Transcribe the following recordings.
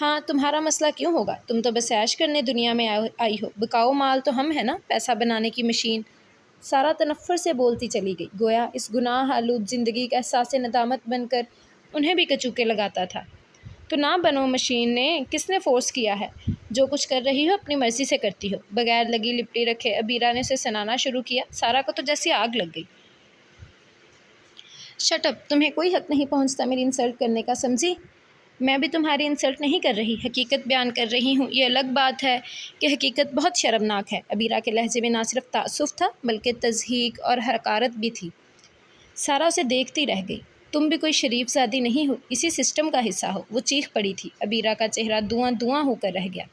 ہاں تمہارا مسئلہ کیوں ہوگا، تم تو بس عیش کرنے دنیا میں آئی ہو، بکاؤ مال تو ہم ہیں نا، پیسہ بنانے کی مشین۔ سارا تنفر سے بولتی چلی گئی، گویا اس گناہ آلود زندگی کا احساس ندامت بن کر انہیں بھی کچوکے لگاتا تھا۔ تو نہ بنو مشین، نے کس نے فورس کیا ہے؟ جو کچھ کر رہی ہو اپنی مرضی سے کرتی ہو، بغیر لگی لپٹی رکھے ابیرہ نے اسے سنانا شروع کیا۔ سارا کو تو جیسی آگ لگ گئی۔ شٹ اپ، تمہیں کوئی حق نہیں پہنچتا میری انسلٹ کرنے کا، سمجھی؟ میں بھی تمہاری انسلٹ نہیں کر رہی، حقیقت بیان کر رہی ہوں۔ یہ الگ بات ہے کہ حقیقت بہت شرمناک ہے۔ ابیرہ کے لہجے میں نہ صرف تعصب تھا بلکہ تضحیک اور حقارت بھی تھی۔ سارا اسے دیکھتی رہ گئی۔ تم بھی کوئی شریف زادی نہیں ہو، اسی سسٹم کا حصہ ہو، وہ چیخ پڑی تھی۔ ابیرہ کا چہرہ دھواں دھواں ہو کر رہ گیا۔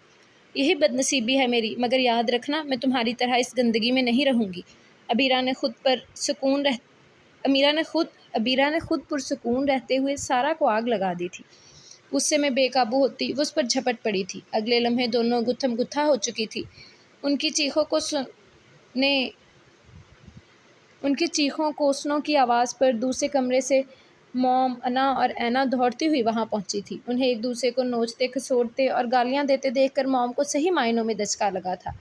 یہی بد نصیبی ہے میری، مگر یاد رکھنا میں تمہاری طرح اس گندگی میں نہیں رہوں گی۔ ابیرہ نے خود پرسکون رہتے ہوئے سارا کو آگ لگا دی تھی۔ غصے میں بے قابو ہوتی وہ اس پر جھپٹ پڑی تھی۔ اگلے لمحے دونوں گتھم گتھا ہو چکی تھی۔ ان کی چیخوں کوسنوں کی آواز پر دوسرے کمرے سے موم، انا اور اینا دوڑتی ہوئی وہاں پہنچی تھی۔ انہیں ایک دوسرے کو نوچتے کھسوڑتے اور گالیاں دیتے دیکھ کر موم کو صحیح معنوں میں دچکا لگا تھا۔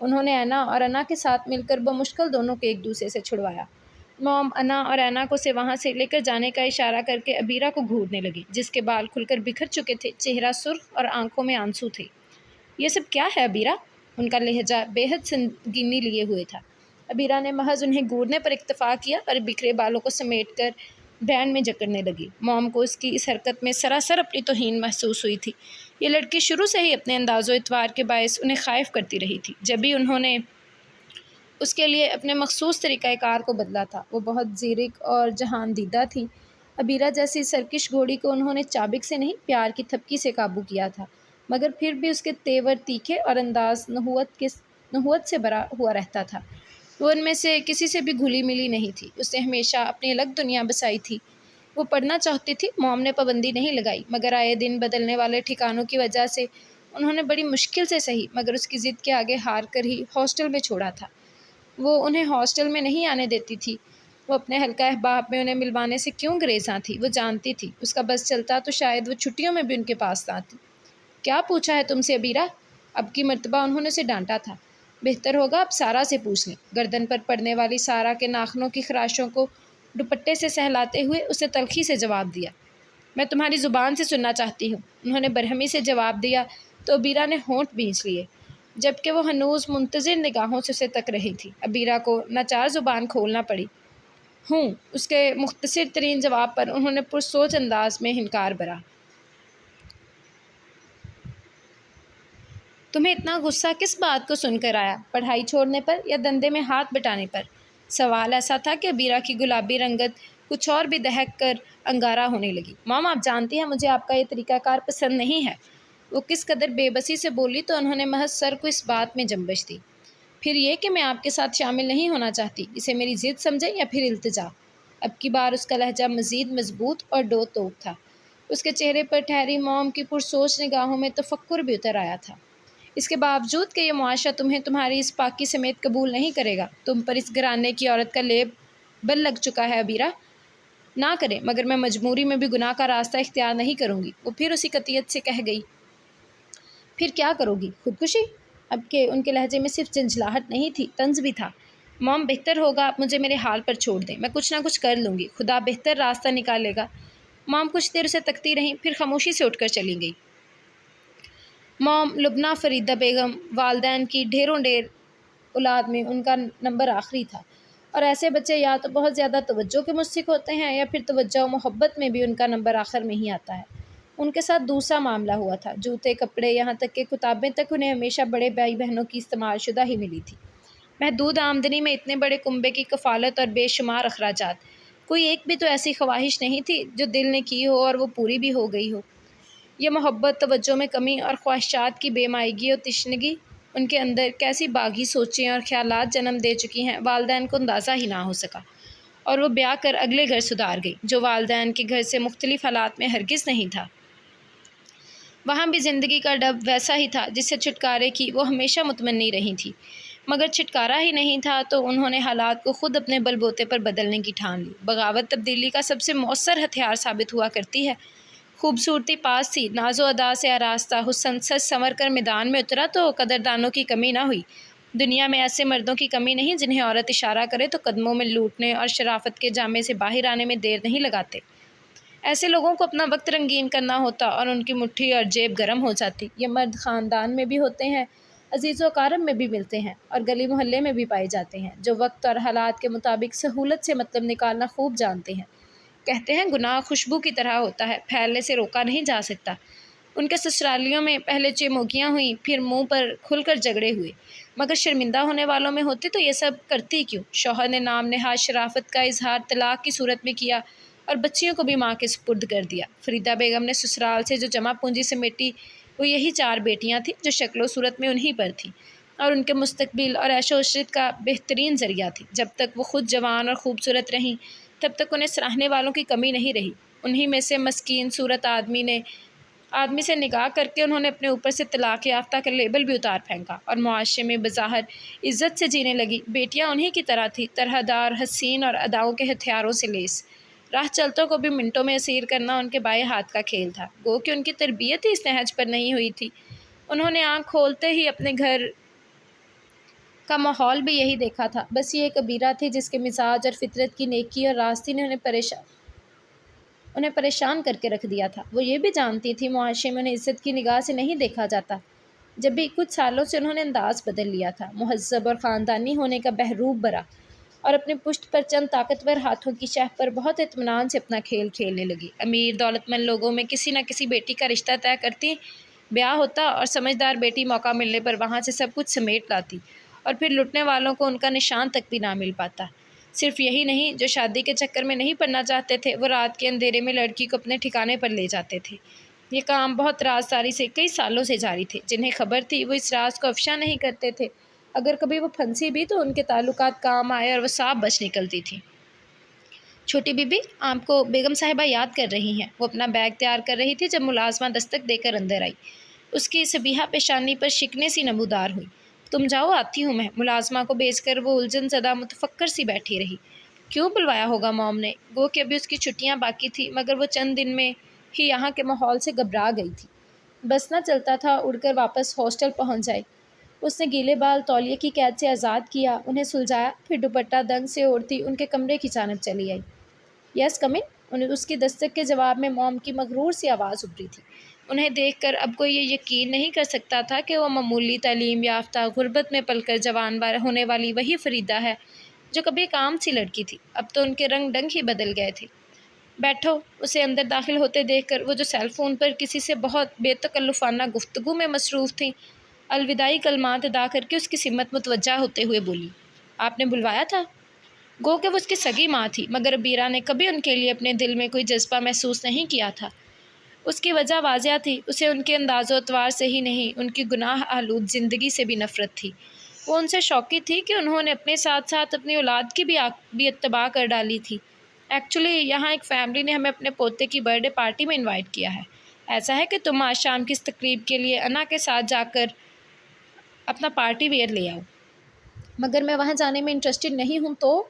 انہوں نے اینا اور انا کے ساتھ مل کر بمشکل دونوں کو ایک دوسرے سے چھڑوایا۔ موم انا اور اینا کو وہاں سے لے کر جانے کا اشارہ کر کے ابیرہ کو گھورنے لگی، جس کے بال کھل کر بکھر چکے تھے، چہرہ سرخ اور آنکھوں میں آنسو تھے۔ یہ سب کیا ہے ابیرہ؟ ان کا لہجہ بے حد سنگینی لیے ہوئے تھا۔ ابیرہ نے محض انہیں گھورنے پر اکتفا کیا اور بکھرے بالوں کو سمیٹ کر بینڈ میں جکڑنے لگی۔ موم کو اس کی اس حرکت میں سراسر اپنی توہین محسوس ہوئی تھی۔ یہ لڑکی شروع سے ہی اپنے انداز و اطوار کے باعث انہیں خائف کرتی رہی تھی۔ جب بھی انہوں نے اس کے لیے اپنے مخصوص طریقہ کار کو بدلا تھا، وہ بہت زیرک اور جہان دیدہ تھی۔ ابیرہ جیسی سرکش گھوڑی کو انہوں نے چابک سے نہیں، پیار کی تھپکی سے قابو کیا تھا، مگر پھر بھی اس کے تیور تیکھے اور انداز نحوت سے بھرا ہوا رہتا تھا۔ وہ ان میں سے کسی سے بھی گھلی ملی نہیں تھی۔ اس نے ہمیشہ اپنی الگ دنیا بسائی تھی۔ وہ پڑھنا چاہتی تھی، موم نے پابندی نہیں لگائی، مگر آئے دن بدلنے والے ٹھکانوں کی وجہ سے انہوں نے بڑی مشکل سے سہی، مگر اس کی ضد کے آگے ہار کر ہی ہاسٹل میں چھوڑا تھا۔ وہ انہیں ہاسٹل میں نہیں آنے دیتی تھی۔ وہ اپنے حلقہ احباب میں انہیں ملوانے سے کیوں گریزاں تھی، وہ جانتی تھی۔ اس کا بس چلتا تو شاید وہ چھٹیوں میں بھی ان کے پاس آتی۔ کیا پوچھا ہے تم سے ابیرہ؟ اب کی مرتبہ انہوں نے اسے ڈانٹا تھا۔ بہتر ہوگا اب سارا سے پوچھ لیں۔ گردن پر پڑنے والی سارا کے ناخنوں کی خراشوں کو دوپٹے سے سہلاتے ہوئے اسے تلخی سے جواب دیا۔ میں تمہاری زبان سے سننا چاہتی ہوں۔ انہوں نے برہمی سے جواب دیا تو ابیرہ نے ہونٹ بھینچ لیے، جبکہ وہ ہنوز منتظر نگاہوں سے اسے تک رہی تھی۔ ابیرہ کو ناچار زبان کھولنا پڑی۔ ہوں، اس کے مختصر ترین جواب پر انہوں نے پرسوچ انداز میں ہنکار بھرا۔ تمہیں اتنا غصہ کس بات کو سن کر آیا، پڑھائی چھوڑنے پر یا دندے میں ہاتھ بٹانے پر؟ سوال ایسا تھا کہ ابیرہ کی گلابی رنگت کچھ اور بھی دہک کر انگارہ ہونے لگی۔ موم، آپ جانتی ہیں مجھے آپ کا یہ طریقہ کار پسند نہیں ہے۔ وہ کس قدر بے بسی سے بولی تو انہوں نے محض سر کو اس بات میں جنبش دی۔ پھر یہ کہ میں آپ کے ساتھ شامل نہیں ہونا چاہتی، اسے میری ضد سمجھیں یا پھر التجا۔ اب کی بار اس کا لہجہ مزید مضبوط اور ڈو توک تھا۔ اس کے چہرے پر ٹھہری موم کی پرسوچ نگاہوں میں تفکر بھی اتر آیا تھا۔ اس کے باوجود کہ یہ معاشرہ تمہیں تمہاری اس پاکی سمیت قبول نہیں کرے گا، تم پر اس گھرانے کی عورت کا لیبل لگ چکا ہے ابیرہ۔ نہ کرے، مگر میں مجبوری میں بھی گناہ کا راستہ اختیار نہیں کروں گی، وہ پھر اسی قطعیت سے کہہ گئی۔ پھر کیا کرو گی، خودکشی؟ اب کہ ان کے لہجے میں صرف جھنجھلاہٹ نہیں تھی، طنز بھی تھا۔ موم، بہتر ہوگا آپ مجھے میرے حال پر چھوڑ دیں، میں کچھ نہ کچھ کر لوں گی، خدا بہتر راستہ نکالے گا۔ موم کچھ دیر اسے تکتی رہیں، پھر خاموشی سے اٹھ کر چلی گئی۔ موم لبنہ فریدہ بیگم، والدین کی ڈھیروں ڈھیر اولاد میں ان کا نمبر آخری تھا، اور ایسے بچے یا تو بہت زیادہ توجہ کے مستحق ہوتے ہیں یا پھر توجہ و محبت میں بھی ان کا نمبر آخر میں ہی آتا ہے۔ ان کے ساتھ دوسرا معاملہ ہوا تھا۔ جوتے، کپڑے، یہاں تک کہ کتابیں تک انہیں ہمیشہ بڑے بھائی بہنوں کی استعمال شدہ ہی ملی تھی۔ محدود آمدنی میں اتنے بڑے کنبے کی کفالت اور بے شمار اخراجات، کوئی ایک بھی تو ایسی خواہش نہیں تھی جو دل نے کی ہو اور وہ پوری بھی ہو گئی ہو۔ یہ محبت، توجہ میں کمی اور خواہشات کی بے مائگی اور تشنگی ان کے اندر کیسی باغی سوچیں اور خیالات جنم دے چکی ہیں، والدین کو اندازہ ہی نہ ہو سکا، اور وہ بیاہ کر اگلے گھر سدھار گئی، جو والدین کے گھر سے مختلف حالات میں ہرگز نہیں تھا۔ وہاں بھی زندگی کا ڈب ویسا ہی تھا جس سے چھٹکارے کی وہ ہمیشہ متمنی رہی تھی، مگر چھٹکارا ہی نہیں تھا تو انہوں نے حالات کو خود اپنے بل بوتے پر بدلنے کی ٹھان لی۔ بغاوت تبدیلی کا سب سے مؤثر ہتھیار ثابت ہوا کرتی ہے۔ خوبصورتی پاس تھی، ناز و ادا سے آراستہ حسن سج سنور کر میدان میں اترا تو قدردانوں کی کمی نہ ہوئی۔ دنیا میں ایسے مردوں کی کمی نہیں جنہیں عورت اشارہ کرے تو قدموں میں لوٹنے اور شرافت کے جامے سے باہر آنے میں دیر نہیں لگاتے۔ ایسے لوگوں کو اپنا وقت رنگین کرنا ہوتا اور ان کی مٹھی اور جیب گرم ہو جاتی۔ یہ مرد خاندان میں بھی ہوتے ہیں، عزیز و اقارب میں بھی ملتے ہیں اور گلی محلے میں بھی پائے جاتے ہیں، جو وقت اور حالات کے مطابق سہولت سے مطلب نکالنا خوب جانتے ہیں۔ کہتے ہیں گناہ خوشبو کی طرح ہوتا ہے، پھیلنے سے روکا نہیں جا سکتا۔ ان کے سسرالیوں میں پہلے چموکیاں ہوئیں، پھر منہ پر کھل کر جھگڑے ہوئے، مگر شرمندہ ہونے والوں میں ہوتے تو یہ سب کرتی کیوں؟ شوہر نے نام نہاد شرافت کا اظہار طلاق کی صورت میں کیا اور بچیوں کو بھی ماں کے سپرد کر دیا۔ فریدہ بیگم نے سسرال سے جو جمع پونجی سمیٹی وہ یہی 4 بیٹیاں تھیں جو شکل و صورت میں انہی پر تھیں اور ان کے مستقبل اور عیش و عشرت کا بہترین ذریعہ تھی۔ جب تک وہ خود جوان اور خوبصورت رہیں تب تک انہیں سراہنے والوں کی کمی نہیں رہی۔ انہی میں سے مسکین صورت آدمی سے نگاہ کر کے انہوں نے اپنے اوپر سے طلاق یافتہ کا لیبل بھی اتار پھینکا اور معاشرے میں بظاہر عزت سے جینے لگی۔ بیٹیاں انہی کی طرح تھیں، طرح دار، حسین اور اداؤں کے ہتھیاروں سے لیس۔ راہ چلتوں کو بھی منٹوں میں اسیر کرنا ان کے بائیں ہاتھ کا کھیل تھا، گو کہ ان کی تربیت ہی اس نہج پر نہیں ہوئی تھی۔ انہوں نے آنکھ کھولتے ہی اپنے گھر کا ماحول بھی یہی دیکھا تھا۔ بس یہ ایک ابیرہ تھی جس کے مزاج اور فطرت کی نیکی اور راستی نے انہیں پریشان کر کے رکھ دیا تھا۔ وہ یہ بھی جانتی تھی معاشرے میں انہیں عزت کی نگاہ سے نہیں دیکھا جاتا۔ جب بھی کچھ سالوں سے انہوں نے انداز بدل لیا تھا، مہذب اور خاندانی ہونے کا بحروب برا اور اپنے پشت پر چند طاقتور ہاتھوں کی شہ پر بہت اطمینان سے اپنا کھیل کھیلنے لگی۔ امیر دولت مند لوگوں میں کسی نہ کسی بیٹی کا رشتہ طے کرتی، بیاہ ہوتا اور سمجھدار بیٹی موقع ملنے پر وہاں سے سب کچھ سمیٹ لاتی اور پھر لٹنے والوں کو ان کا نشان تک بھی نہ مل پاتا۔ صرف یہی نہیں، جو شادی کے چکر میں نہیں پڑنا چاہتے تھے وہ رات کے اندھیرے میں لڑکی کو اپنے ٹھکانے پر لے جاتے تھے۔ یہ کام بہت رازداری سے کئی سالوں سے جاری تھے۔ جنہیں خبر تھی وہ اس راز کو افشا نہیں کرتے تھے۔ اگر کبھی وہ پھنسی بھی تو ان کے تعلقات کام آئے اور وہ صاف بچ نکلتی تھی۔ چھوٹی بی بی، آپ کو بیگم صاحبہ یاد کر رہی ہیں۔ وہ اپنا بیگ تیار کر رہی تھی جب ملازمہ دستک دے کر اندر آئی۔ اس کی صبیحہ پیشانی پر شکنیں سی نمودار ہوئی۔ تم جاؤ، آتی ہوں میں۔ ملازمہ کو بھیج کر وہ الجھن زدہ متفکر سی بیٹھی رہی۔ کیوں بلوایا ہوگا موم نے؟ گو کہ ابھی اس کی چھٹیاں باقی تھی، مگر وہ چند دن میں ہی یہاں کے ماحول سے گھبرا گئی تھی۔ بس نہ چلتا تھا اڑ کر واپس ہاسٹل پہنچ جائے۔ اس نے گیلے بال تولیے کی قید سے آزاد کیا، انہیں سلجھایا، پھر دوپٹہ دنگ سے اوڑھتی ان کے کمرے کی جانب چلی آئی۔ یس کم ان۔ اس کی دستک کے جواب میں موم کی مغرور سی آواز ابھری تھی۔ انہیں دیکھ کر اب کوئی یہ یقین نہیں کر سکتا تھا کہ وہ معمولی تعلیم یافتہ غربت میں پل کر جوان ہونے والی وہی فریدہ ہے جو کبھی ایک عام سی لڑکی تھی۔ اب تو ان کے رنگ ڈنگ ہی بدل گئے تھے۔ بیٹھو۔ اسے اندر داخل ہوتے دیکھ کر وہ جو سیل فون پر کسی سے بہت بے تکلفانہ گفتگو میں مصروف تھیں، الوداعی کلمات ادا کر کے اس کی سمت متوجہ ہوتے ہوئے بولی، آپ نے بلوایا تھا؟ گو کہ وہ اس کی سگی ماں تھی، مگر ابیرہ نے کبھی ان کے لیے اپنے دل میں کوئی جذبہ محسوس نہیں کیا تھا۔ اس کی وجہ واضح تھی، اسے ان کے انداز و اطوار سے ہی نہیں، ان کی گناہ آلود زندگی سے بھی نفرت تھی۔ وہ ان سے شوقی تھی کہ انہوں نے اپنے ساتھ ساتھ اپنی اولاد کی بھی اتباع کر ڈالی تھی۔ ایکچولی یہاں ایک فیملی نے ہمیں اپنے پوتے کی برتھ ڈے پارٹی میں انوائٹ کیا ہے۔ ایسا ہے کہ تم آج شام کی اس تقریب کے لیے انا کے ساتھ جا کر اپنا پارٹی ویئر لے آؤ۔ مگر میں وہاں جانے میں انٹرسٹڈ نہیں ہوں۔ تو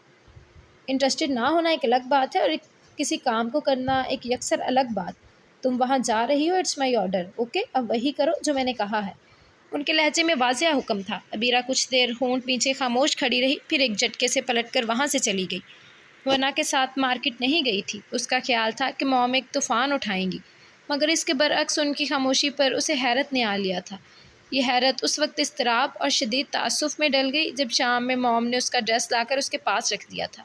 انٹرسٹڈ نہ ہونا ایک الگ بات ہے اور کسی کام کو کرنا ایک یکسر الگ بات۔ تم وہاں جا رہی ہو، اٹس مائی آرڈر، اوکے؟ اب وہی کرو جو میں نے کہا ہے۔ ان کے لہجے میں واضح حکم تھا۔ ابیرہ کچھ دیر ہونٹ پیچھے خاموش کھڑی رہی، پھر ایک جھٹکے سے پلٹ کر وہاں سے چلی گئی۔ وہ انا کے ساتھ مارکیٹ نہیں گئی تھی۔ اس کا خیال تھا کہ موم ایک طوفان اٹھائیں گی، مگر اس کے برعکس ان کی خاموشی پر اسے حیرت نے آ لیا تھا۔ یہ حیرت اس وقت اضطراب اور شدید تأسف میں ڈل گئی جب شام میں موم نے اس کا ڈریس لا کر اس کے پاس رکھ دیا تھا۔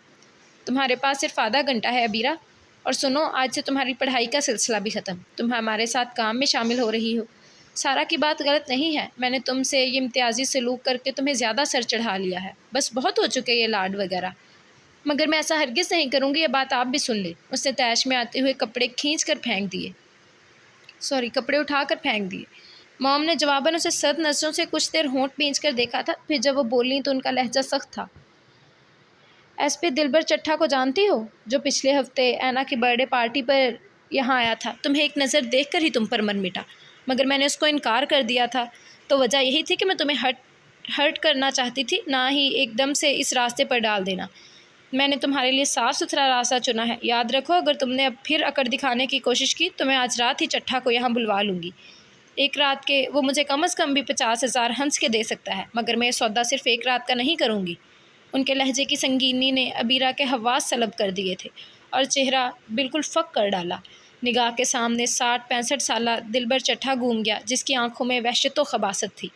تمہارے پاس صرف آدھا گھنٹہ ہے ابیرہ، اور سنو، آج سے تمہاری پڑھائی کا سلسلہ بھی ختم۔ تم ہمارے ساتھ کام میں شامل ہو رہی ہو۔ سارا کی بات غلط نہیں ہے، میں نے تم سے یہ امتیازی سلوک کر کے تمہیں زیادہ سر چڑھا لیا ہے، بس بہت ہو چکے یہ لاڈ وغیرہ۔ مگر میں ایسا ہرگز نہیں کروں گی، یہ بات آپ بھی سن لیں۔ اس نے طیش میں آتے ہوئے کپڑے اٹھا کر پھینک دیے۔ موم نے جواباً اسے سرد نظروں سے کچھ دیر ہونٹ بھینچ کر دیکھا تھا، پھر جب وہ بولیں تو ان کا لہجہ سخت تھا۔ ایس پی دلبر چٹھا کو جانتی ہو، جو پچھلے ہفتے اینا کی برتھ ڈے پارٹی پر یہاں آیا تھا؟ تمہیں ایک نظر دیکھ کر ہی تم پر من مٹا، مگر میں نے اس کو انکار کر دیا تھا۔ تو وجہ یہی تھی کہ میں تمہیں ہرٹ کرنا چاہتی تھی، نہ ہی ایک دم سے اس راستے پر ڈال دینا۔ میں نے تمہارے لیے صاف ستھرا راستہ چنا ہے، یاد رکھو اگر تم نے اب پھر اکڑ دکھانے کی کوشش کی تو میں آج رات ہی چٹھا کو یہاں بلوا لوں گی۔ ایک رات کے وہ مجھے کم از کم بھی 50,000 ہنس کے دے سکتا ہے، مگر میں یہ سودا صرف ایک رات کا نہیں کروں گی۔ ان کے لہجے کی سنگینی نے عبیرہ کے حواس سلب کر دیے تھے اور چہرہ بالکل فک کر ڈالا۔ نگاہ کے سامنے 60-65 سالہ دلبر چٹھا گھوم گیا جس کی آنکھوں میں وحشت و خباثت تھی۔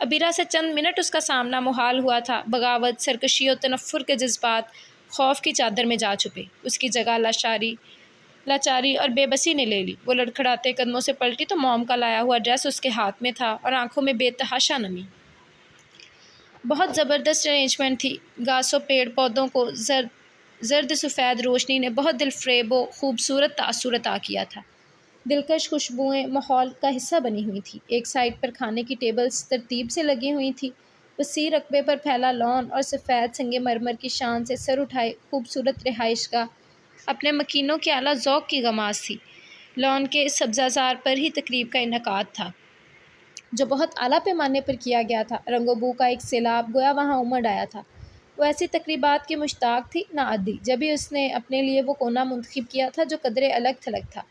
عبیرہ سے چند منٹ اس کا سامنا محال ہوا تھا۔ بغاوت، سرکشی و تنفر کے جذبات خوف کی چادر میں جا چھپے۔ اس کی جگہ لاچاری اور بے بسی نے لے لی۔ وہ لڑکھڑاتے قدموں سے پلٹی تو موم کا لایا ہوا ڈریس اس کے ہاتھ میں تھا اور آنکھوں میں بے تحاشا نمی۔ بہت زبردست ارینجمنٹ تھی۔ گھاس و پیڑ پودوں کو زرد سفید روشنی نے بہت دل فریب و خوبصورت تاثر عطا کیا تھا۔ دلکش خوشبوئیں ماحول کا حصہ بنی ہوئی تھیں۔ ایک سائڈ پر کھانے کی ٹیبلز ترتیب سے لگی ہوئی تھیں۔ وسیع رقبے پر پھیلا لان اور سفید سنگ مرمر کی شان سے سر اٹھائے خوبصورت رہائش گاہ اپنے مکینوں کے اعلیٰ ذوق کی غماز تھی۔ لان کے سبزہ زار پر ہی تقریب کا انعقاد تھا جو بہت اعلیٰ پیمانے پر کیا گیا تھا۔ رنگ و بو کا ایک سیلاب گویا وہاں امڑ آیا تھا۔ وہ ایسی تقریبات کی مشتاق تھی نہ عادی۔ جبھی اس نے اپنے لیے وہ کونا منتخب کیا تھا جو قدرے الگ تھلگ تھا۔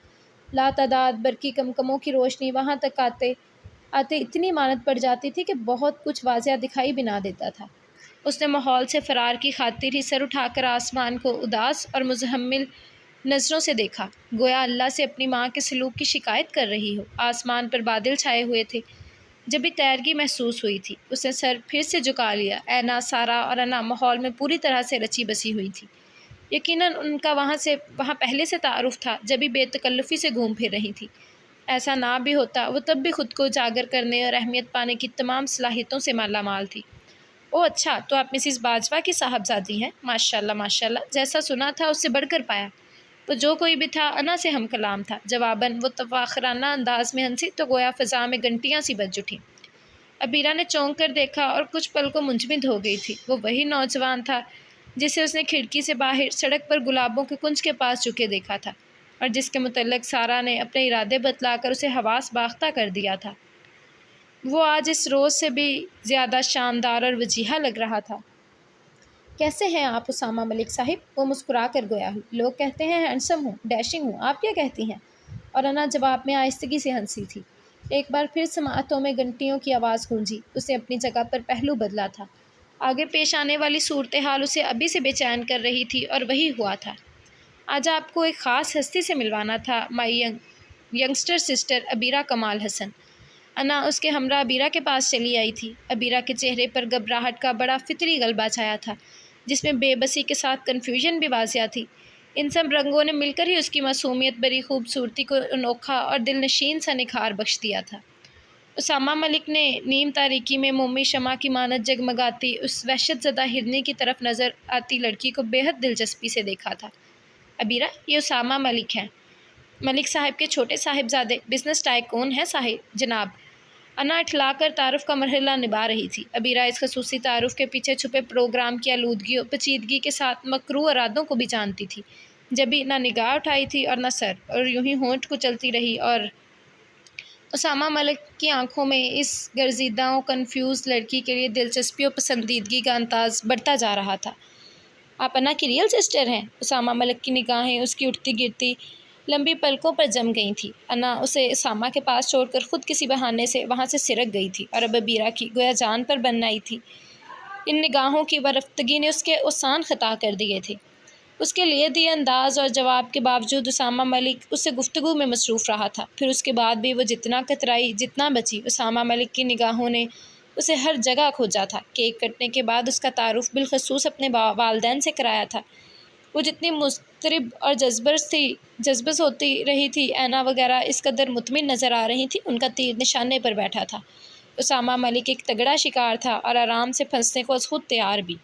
لاتعداد برقی کمکموں کی روشنی وہاں تک آتے اتنی مانت پڑ جاتی تھی کہ بہت کچھ واضح دکھائی بھی نہ دیتا تھا۔ اس نے ماحول سے فرار کی خاطر ہی سر اٹھا کر آسمان کو اداس اور مزمل نظروں سے دیکھا، گویا اللہ سے اپنی ماں کے سلوک کی شکایت کر رہی ہو۔ آسمان پر بادل چھائے ہوئے تھے، جبھی تیرگی محسوس ہوئی تھی۔ اس نے سر پھر سے جھکا لیا۔ اینا، سارا اور انا ماحول میں پوری طرح سے رچی بسی ہوئی تھی۔ یقیناً ان کا وہاں پہلے سے تعارف تھا، جبھی بے تکلفی سے گھوم پھر رہی تھی۔ ایسا نہ بھی ہوتا وہ تب بھی خود کو اجاگر کرنے اور اہمیت پانے کی تمام صلاحیتوں سے مالا مال تھی۔ اوہ اچھا، تو آپ مسز باجوہ کی صاحبزادی ہیں؟ ماشاءاللہ ماشاءاللہ، جیسا سنا تھا اس سے بڑھ کر پایا۔ وہ جو کوئی بھی تھا انا سے ہم کلام تھا۔ جواباً وہ تفاخرانہ انداز میں ہنسی تو گویا فضا میں گھنٹیاں سی بج اٹھیں۔ عبیرہ نے چونک کر دیکھا اور کچھ پل کو منجمد ہو گئی تھی۔ وہ وہی نوجوان تھا جسے اس نے کھڑکی سے باہر سڑک پر گلابوں کے کنج کے پاس جھکے دیکھا تھا اور جس کے متعلق سارا نے اپنے ارادے بتلا کر اسے حواس باختہ کر دیا تھا۔ وہ آج اس روز سے بھی زیادہ شاندار اور وجیحہ لگ رہا تھا۔ کیسے ہیں آپ اسامہ ملک صاحب؟ وہ مسکرا کر گویا ہوئی۔ لوگ کہتے ہیں ہینڈسم ہوں، ڈیشنگ ہوں، آپ کیا کہتی ہیں؟ اور انا جواب میں آہستگی سے ہنسی تھی۔ ایک بار پھر سماعتوں میں گھنٹیوں کی آواز گونجی۔ اسے اپنی جگہ پر پہلو بدلا تھا۔ آگے پیش آنے والی صورتحال اسے ابھی سے بے چین کر رہی تھی اور وہی ہوا تھا۔ آج آپ کو ایک خاص ہستی سے ملوانا تھا، مائی ینگسٹر سسٹر عبیرہ کمال حسن۔ انا اس کے ہمراہ عبیرہ کے پاس چلی آئی تھی۔ عبیرہ کے چہرے پر گھبراہٹ کا بڑا فطری غلبہ چھایا تھا جس میں بے بسی کے ساتھ کنفیوژن بھی واضح تھی۔ ان سب رنگوں نے مل کر ہی اس کی معصومیت بری خوبصورتی کو انوکھا اور دل نشین سا نکھار بخش دیا تھا۔ اسامہ ملک نے نیم تاریکی میں مومی شمع کی مانند جگمگاتی اس وحشت زدہ ہرنی کی طرف نظر آتی لڑکی کو بے حد دلچسپی سے دیکھا تھا۔ عبیرہ، یہ اسامہ ملک ہیں، ملک صاحب کے چھوٹے صاحبزادے، بزنس ٹائکون ہیں جناب۔ انا اٹھلا کر تعارف کا مرحلہ نبھا رہی تھی۔ عبیرہ اس خصوصی تعارف کے پیچھے چھپے پروگرام کی آلودگی و پیچیدگی کے ساتھ مکروہ ارادوں کو بھی جانتی تھی، جبھی نہ نگاہ اٹھائی تھی اور نہ سر، اور یوں ہی ہونٹ کچلتی رہی اور اسامہ ملک کی آنکھوں میں اس گرزیدہ و کنفیوز لڑکی کے لیے دلچسپی و پسندیدگی کا انداز بڑھتا جا رہا تھا۔ آپ انا کی ریئل سسٹر ہیں؟ اسامہ ملک کی نگاہیں اس کی اٹھتی گرتی لمبی پلکوں پر جم گئی تھیں۔ انا اسے اسامہ کے پاس چھوڑ کر خود کسی بہانے سے وہاں سے سرک گئی تھی اور اب عبیرہ کی گویا جان پر بن آئی تھی۔ ان نگاہوں کی ورفتگی نے اس کے اوسان خطا کر دیے تھے۔ اس کے لیے دیے انداز اور جواب کے باوجود اسامہ ملک اس سے گفتگو میں مصروف رہا تھا۔ پھر اس کے بعد بھی وہ جتنا کترائی، جتنا بچی، اسامہ ملک کی نگاہوں نے اسے ہر جگہ کھوجا تھا۔ کیک کٹنے کے بعد اس کا تعارف بالخصوص اپنے والدین سے کرایا تھا۔ وہ جتنی مضطرب اور جذبس ہوتی رہی تھی، اینا وغیرہ اس قدر مطمئن نظر آ رہی تھی، ان کا تیر نشانے پر بیٹھا تھا۔ اسامہ ملک ایک تگڑا شکار تھا اور آرام سے پھنسنے کو از خود تیار بھی۔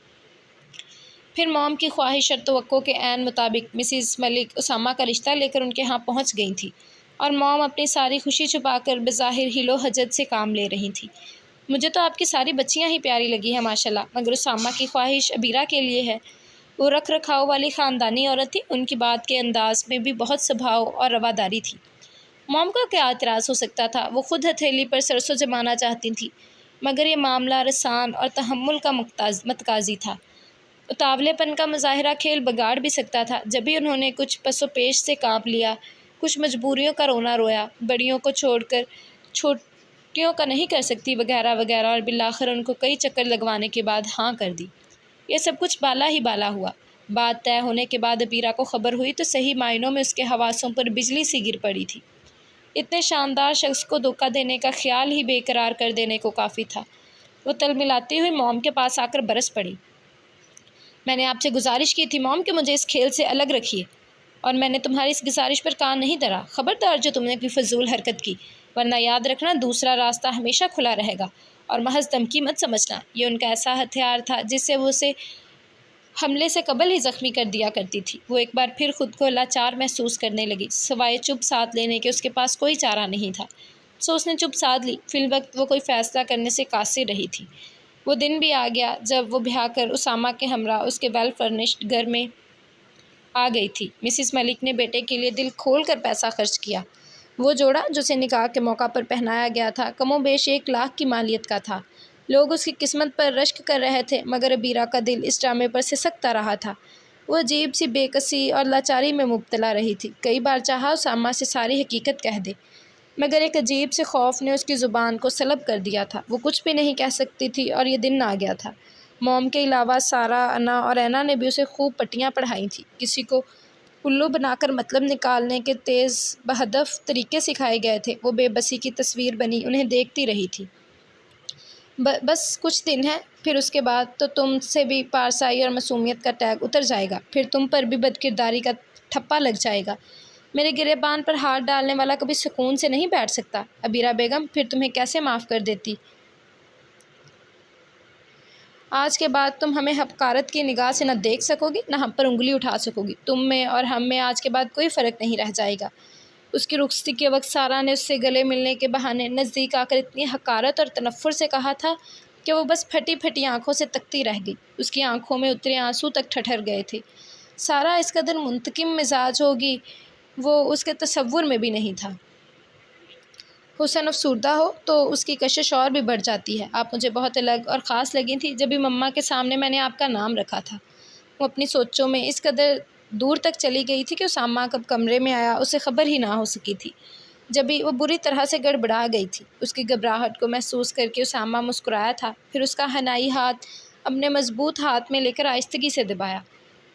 پھر موم کی خواہش اور توقع کے عین مطابق مسز ملک اسامہ کا رشتہ لے کر ان کے ہاں پہنچ گئی تھی اور موم اپنی ساری خوشی چھپا کر بظاہر حیل و حجت سے کام لے رہی تھی۔ مجھے تو آپ کی ساری بچیاں ہی پیاری لگی ہیں ماشاءاللہ، مگر اسامہ کی خواہش عبیرہ کے لیے ہے۔ وہ رکھ رکھاؤ والی خاندانی عورت تھی، ان کی بات کے انداز میں بھی بہت سبھاؤ اور رواداری تھی۔ موم کا کیا اعتراض ہو سکتا تھا؟ وہ خود ہتھیلی پر سرسوں جمانا چاہتی تھی، مگر یہ معاملہ رسان اور تحمل کا متقاضی تھا۔ اتاولے پن کا مظاہرہ کھیل بگاڑ بھی سکتا تھا، جب بھی انہوں نے کچھ پس و پیش سے کانپ لیا، کچھ مجبوریوں کا رونا رویا، بڑیوں کو چھوڑ کر چھوٹیوں کا نہیں کر سکتی وغیرہ وغیرہ، اور بالآخر ان کو کئی چکر لگوانے کے بعد ہاں کر دی۔ یہ سب کچھ بالا ہی بالا ہوا۔ بات طے ہونے کے بعد عبیرہ کو خبر ہوئی تو صحیح معنوں میں اس کے حواسوں پر بجلی سی گر پڑی تھی۔ اتنے شاندار شخص کو دھوکہ دینے کا خیال ہی بے قرار کر دینے کو کافی تھا۔ وہ تلملاتی ہوئی موم کے پاس آ کر برس پڑی۔ میں نے آپ سے گزارش کی تھی موم کہ مجھے اس کھیل سے الگ رکھیے، اور میں نے تمہاری اس گزارش پر کان نہیں دھرا۔ خبردار جو تم نے کوئی فضول حرکت کی، ورنہ یاد رکھنا دوسرا راستہ ہمیشہ کھلا رہے گا، اور محض دھمکی مت سمجھنا۔ یہ ان کا ایسا ہتھیار تھا جس سے وہ اسے حملے سے قبل ہی زخمی کر دیا کرتی تھی۔ وہ ایک بار پھر خود کو لاچار محسوس کرنے لگی۔ سوائے چپ ساتھ لینے کے اس کے پاس کوئی چارہ نہیں تھا، سو اس نے چپ ساتھ لی۔ فی الوقت وہ کوئی فیصلہ کرنے سے قاصر رہی تھی۔ وہ دن بھی آ گیا جب وہ بہا کر اسامہ کے ہمراہ اس کے ویل فرنشڈ گھر میں آ گئی تھی۔ مسز ملک نے بیٹے کے لیے دل کھول کر پیسہ خرچ کیا۔ وہ جوڑا جو اسے نکاح کے موقع پر پہنایا گیا تھا کم و بیش 1 لاکھ کی مالیت کا تھا۔ لوگ اس کی قسمت پر رشک کر رہے تھے، مگر عبیرہ کا دل اس ڈرامے پر سسکتا رہا تھا۔ وہ عجیب سی بے کسی اور لاچاری میں مبتلا رہی تھی۔ کئی بار چاہا اسامہ سے ساری حقیقت کہہ دے، مگر ایک عجیب سے خوف نے اس کی زبان کو سلب کر دیا تھا۔ وہ کچھ بھی نہیں کہہ سکتی تھی، اور یہ دن آ گیا تھا۔ موم کے علاوہ سارا، انا اور اینا نے بھی اسے خوب پٹیاں پڑھائی تھیں۔ کسی کو الو بنا کر مطلب نکالنے کے تیز بہدف طریقے سکھائے گئے تھے۔ وہ بے بسی کی تصویر بنی انہیں دیکھتی رہی تھی۔ بس کچھ دن ہیں، پھر اس کے بعد تو تم سے بھی پارسائی اور معصومیت کا ٹیگ اتر جائے گا، پھر تم پر بھی بدکرداری کا ٹھپا لگ جائے گا۔ میرے گریبان پر ہاتھ ڈالنے والا کبھی سکون سے نہیں بیٹھ سکتا۔ عبیرہ بیگم پھر تمہیں کیسے معاف کر دیتی؟ آج کے بعد تم ہمیں حقارت کی نگاہ سے نہ دیکھ سکو گی، نہ ہم پر انگلی اٹھا سکو گی۔ تم میں اور ہم میں آج کے بعد کوئی فرق نہیں رہ جائے گا۔ اس کی رخصتی کے وقت سارا نے اس سے گلے ملنے کے بہانے نزدیک آ کر اتنی حقارت اور تنفر سے کہا تھا کہ وہ بس پھٹی پھٹی آنکھوں سے تکتی رہ گئی۔ اس کی آنکھوں میں اترے آنسو تک ٹھٹر گئے تھے۔ سارا اس قدر منتقم مزاج ہوگی وہ اس کے تصور میں بھی نہیں تھا۔ حسن افسردہ ہو تو اس کی کشش اور بھی بڑھ جاتی ہے۔ آپ مجھے بہت الگ اور خاص لگی تھی جب بھی مما کے سامنے میں نے آپ کا نام رکھا تھا۔ وہ اپنی سوچوں میں اس قدر دور تک چلی گئی تھی کہ اسامہ کب کمرے میں آیا اسے خبر ہی نہ ہو سکی تھی۔ جبھی وہ بری طرح سے گڑبڑا گئی تھی۔ اس کی گھبراہٹ کو محسوس کر کے اسامہ مسکرایا تھا، پھر اس کا حنائی ہاتھ اپنے مضبوط ہاتھ میں لے کر آہستگی سے دبایا۔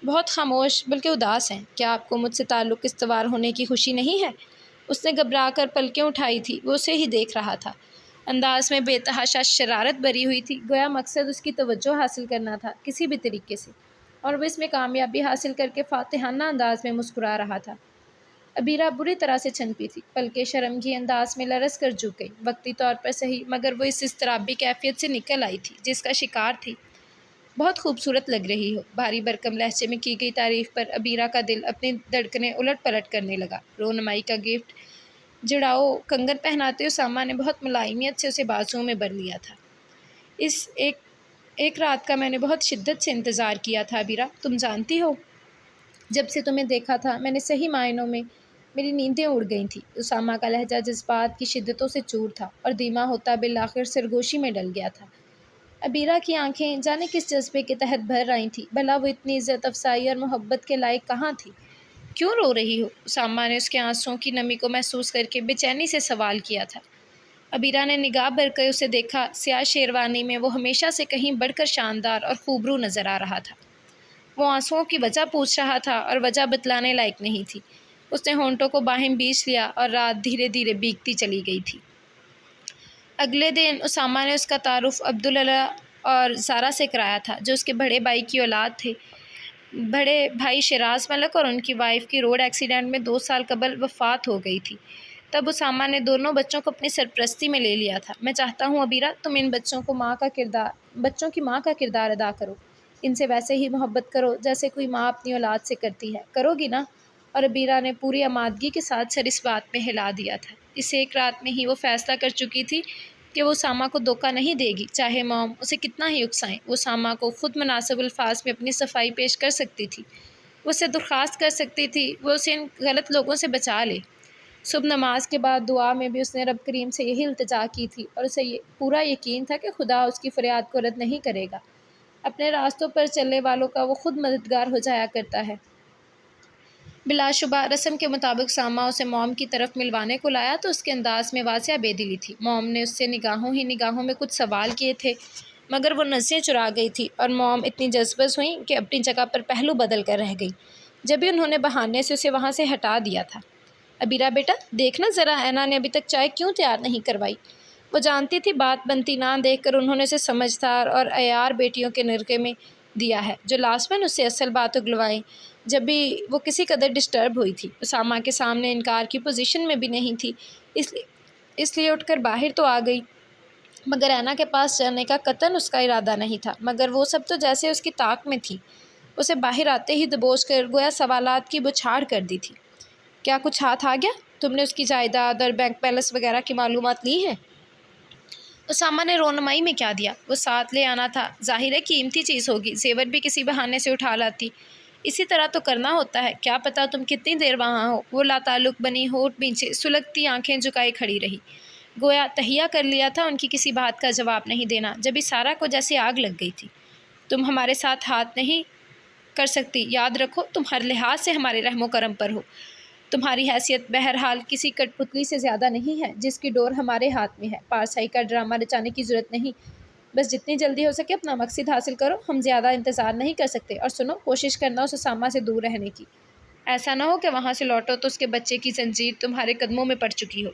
بہت خاموش بلکہ اداس ہیں، کیا آپ کو مجھ سے تعلق استوار ہونے کی خوشی نہیں ہے؟ اس نے گھبرا کر پلکیں اٹھائی تھی، وہ اسے ہی دیکھ رہا تھا۔ انداز میں بے تحاشا شرارت بھری ہوئی تھی، گویا مقصد اس کی توجہ حاصل کرنا تھا کسی بھی طریقے سے، اور وہ اس میں کامیابی حاصل کر کے فاتحانہ انداز میں مسکرا رہا تھا۔ عبیرہ بری طرح سے چھنپی تھی، پلکیں شرمگی انداز میں لرز کر جھک گئی۔ وقتی طور پر صحیح، مگر وہ اس اضطرابی کیفیت سے نکل آئی تھی جس کا شکار تھی۔ بہت خوبصورت لگ رہی ہو۔ بھاری بھرکم لہجے میں کی گئی تعریف پر عبیرہ کا دل اپنی دھڑکنیں الٹ پلٹ کرنے لگا۔ رونمائی کا گفٹ جڑاؤ کنگن پہناتے اسامہ نے بہت ملائمیت سے اسے بازوؤں میں بھر لیا تھا۔ اس ایک رات کا میں نے بہت شدت سے انتظار کیا تھا عبیرہ، تم جانتی ہو۔ جب سے تمہیں دیکھا تھا میں نے صحیح معنوں میں میری نیندیں اڑ گئی تھیں۔ اسامہ کا لہجہ جذبات کی شدتوں سے چور تھا، اور دھیما ہوتا بالآخر سرگوشی میں ڈل گیا تھا۔ عبیرہ کی آنکھیں جانے کس جذبے کے تحت بھر آئی تھیں، بھلا وہ اتنی عزت افزائی اور محبت کے لائق کہاں تھی؟ کیوں رو رہی ہو؟ اسامہ نے اس کے آنسوؤں کی نمی کو محسوس کر کے بے چینی سے سوال کیا تھا۔ عبیرہ نے نگاہ بھر کر اسے دیکھا۔ سیاہ شیروانی میں وہ ہمیشہ سے کہیں بڑھ کر شاندار اور خوبرو نظر آ رہا تھا۔ وہ آنسوؤں کی وجہ پوچھ رہا تھا اور وجہ بتلانے لائق نہیں تھی۔ اس نے ہونٹوں کو باہم بیچ لیا اور رات دھیرے دھیرے بیتتی چلی گئی تھی۔ اگلے دن اسامہ نے اس کا تعارف عبداللہ اور زارا سے کرایا تھا، جو اس کے بڑے بھائی کی اولاد تھے۔ بڑے بھائی شیراز ملک اور ان کی وائف کی روڈ ایکسیڈنٹ میں 2 سال قبل وفات ہو گئی تھی۔ تب اسامہ نے دونوں بچوں کو اپنی سرپرستی میں لے لیا تھا۔ میں چاہتا ہوں عبیرہ تم ان بچوں کی ماں کا کردار ادا کرو، ان سے ویسے ہی محبت کرو جیسے کوئی ماں اپنی اولاد سے کرتی ہے، کرو گی نا؟ اور عبیرہ نے پوری آمادگی کے ساتھ سر اس بات میں ہلا دیا تھا۔ اس ایک رات میں ہی وہ فیصلہ کر چکی تھی کہ وہ اسامہ کو دھوکہ نہیں دے گی، چاہے موم اسے کتنا ہی اکسائیں۔ وہ اسامہ کو خود مناسب الفاظ میں اپنی صفائی پیش کر سکتی تھی، وہ اسے درخواست کر سکتی تھی وہ اسے ان غلط لوگوں سے بچا لے۔ صبح نماز کے بعد دعا میں بھی اس نے رب کریم سے یہی التجا کی تھی، اور اسے پورا یقین تھا کہ خدا اس کی فریاد کو رد نہیں کرے گا۔ اپنے راستوں پر چلنے والوں کا وہ خود مددگار ہو جایا کرتا ہے۔ بلا شبہ رسم کے مطابق ساما اسے موم کی طرف ملوانے کو لایا تو اس کے انداز میں واضح بے دلی تھی۔ موم نے اس سے نگاہوں میں کچھ سوال کیے تھے، مگر وہ نظریں چرا گئی تھی اور موم اتنی جذبز ہوئیں کہ اپنی جگہ پر پہلو بدل کر رہ گئی، جب بھی انہوں نے بہانے سے اسے وہاں سے ہٹا دیا تھا۔ ابیرہ بیٹا دیکھنا ذرا، اینا نے ابھی تک چائے کیوں تیار نہیں کروائی؟ وہ جانتی تھی بات بنتی نہ دیکھ کر انہوں نے اسے سمجھدار اور عیار بیٹیوں کے نرغے میں دیا ہے، جو لازماً اس سے اصل بات اگلوائیں۔ جب بھی وہ کسی قدر ڈسٹرب ہوئی تھی، اسامہ کے سامنے انکار کی پوزیشن میں بھی نہیں تھی، اس لیے اٹھ کر باہر تو آ گئی، مگر اینا کے پاس جانے کا قطعاً اس کا ارادہ نہیں تھا۔ مگر وہ سب تو جیسے اس کی طاق میں تھی، اسے باہر آتے ہی دبوچ کر گویا سوالات کی بچھاڑ کر دی تھی۔ کیا کچھ ہاتھ آ گیا؟ تم نے اس کی جائیداد اور بینک بیلنس وغیرہ کی معلومات لی ہیں؟ اسامہ نے رونمائی میں کیا دیا؟ وہ ساتھ لے آنا تھا، ظاہر ہے قیمتی چیز ہوگی، زیور بھی کسی بہانے سے اٹھا لاتی، اسی طرح تو کرنا ہوتا ہے، کیا پتہ تم کتنی دیر وہاں ہو۔ وہ لاتعلق بنی ہونٹ نیچے سلگتی آنکھیں جھکائے کھڑی رہی، گویا تہیہ کر لیا تھا ان کی کسی بات کا جواب نہیں دینا، جبھی سارا کو جیسے آگ لگ گئی تھی۔ تم ہمارے ساتھ ہاتھ نہیں کر سکتی، یاد رکھو تم ہر لحاظ سے ہمارے رحم و کرم پر ہو، تمہاری حیثیت بہرحال کسی کٹ پتلی سے زیادہ نہیں ہے جس کی ڈور ہمارے ہاتھ میں ہے۔ پارسائی کا ڈرامہ رچانے کی ضرورت نہیں، بس جتنی جلدی ہو سکے اپنا مقصد حاصل کرو، ہم زیادہ انتظار نہیں کر سکتے۔ اور سنو، کوشش کرنا اس اسامہ سے دور رہنے کی، ایسا نہ ہو کہ وہاں سے لوٹو تو اس کے بچے کی زنجیر تمہارے قدموں میں پڑ چکی ہو۔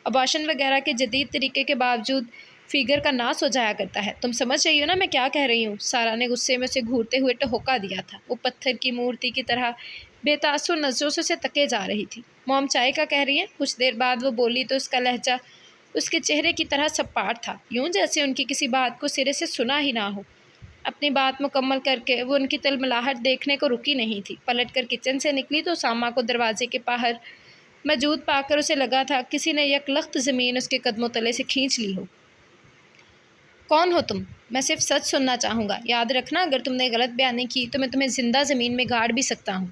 ابارشن وغیرہ کے جدید طریقے کے باوجود فیگر کا ناس ہو جایا کرتا ہے، تم سمجھ رہی ہو نا میں کیا کہہ رہی ہوں؟ سارا نے غصے میں اسے گھورتے ہوئے ٹہوکا دیا تھا۔ وہ پتھر کی مورتی کی طرح بے تاثر نظروں سے اسے تکے جا رہی تھی۔ موم چائے کا کہہ رہی ہیں؟ کچھ دیر بعد وہ بولی تو اس کا لہجہ اس کے چہرے کی طرح سپاٹ تھا، یوں جیسے ان کی کسی بات کو سرے سے سنا ہی نہ ہو۔ اپنی بات مکمل کر کے وہ ان کی تلملاہٹ دیکھنے کو رکی نہیں تھی، پلٹ کر کچن سے نکلی تو اسامہ کو دروازے کے باہر موجود پا کر اسے لگا تھا کسی نے یک لخت زمین اس کے قدموں تلے سے کھینچ لی ہو۔ کون ہو تم؟ میں صرف سچ سننا چاہوں گا، یاد رکھنا اگر تم نے غلط بیانی کی تو میں تمہیں زندہ زمین میں گاڑ بھی سکتا ہوں۔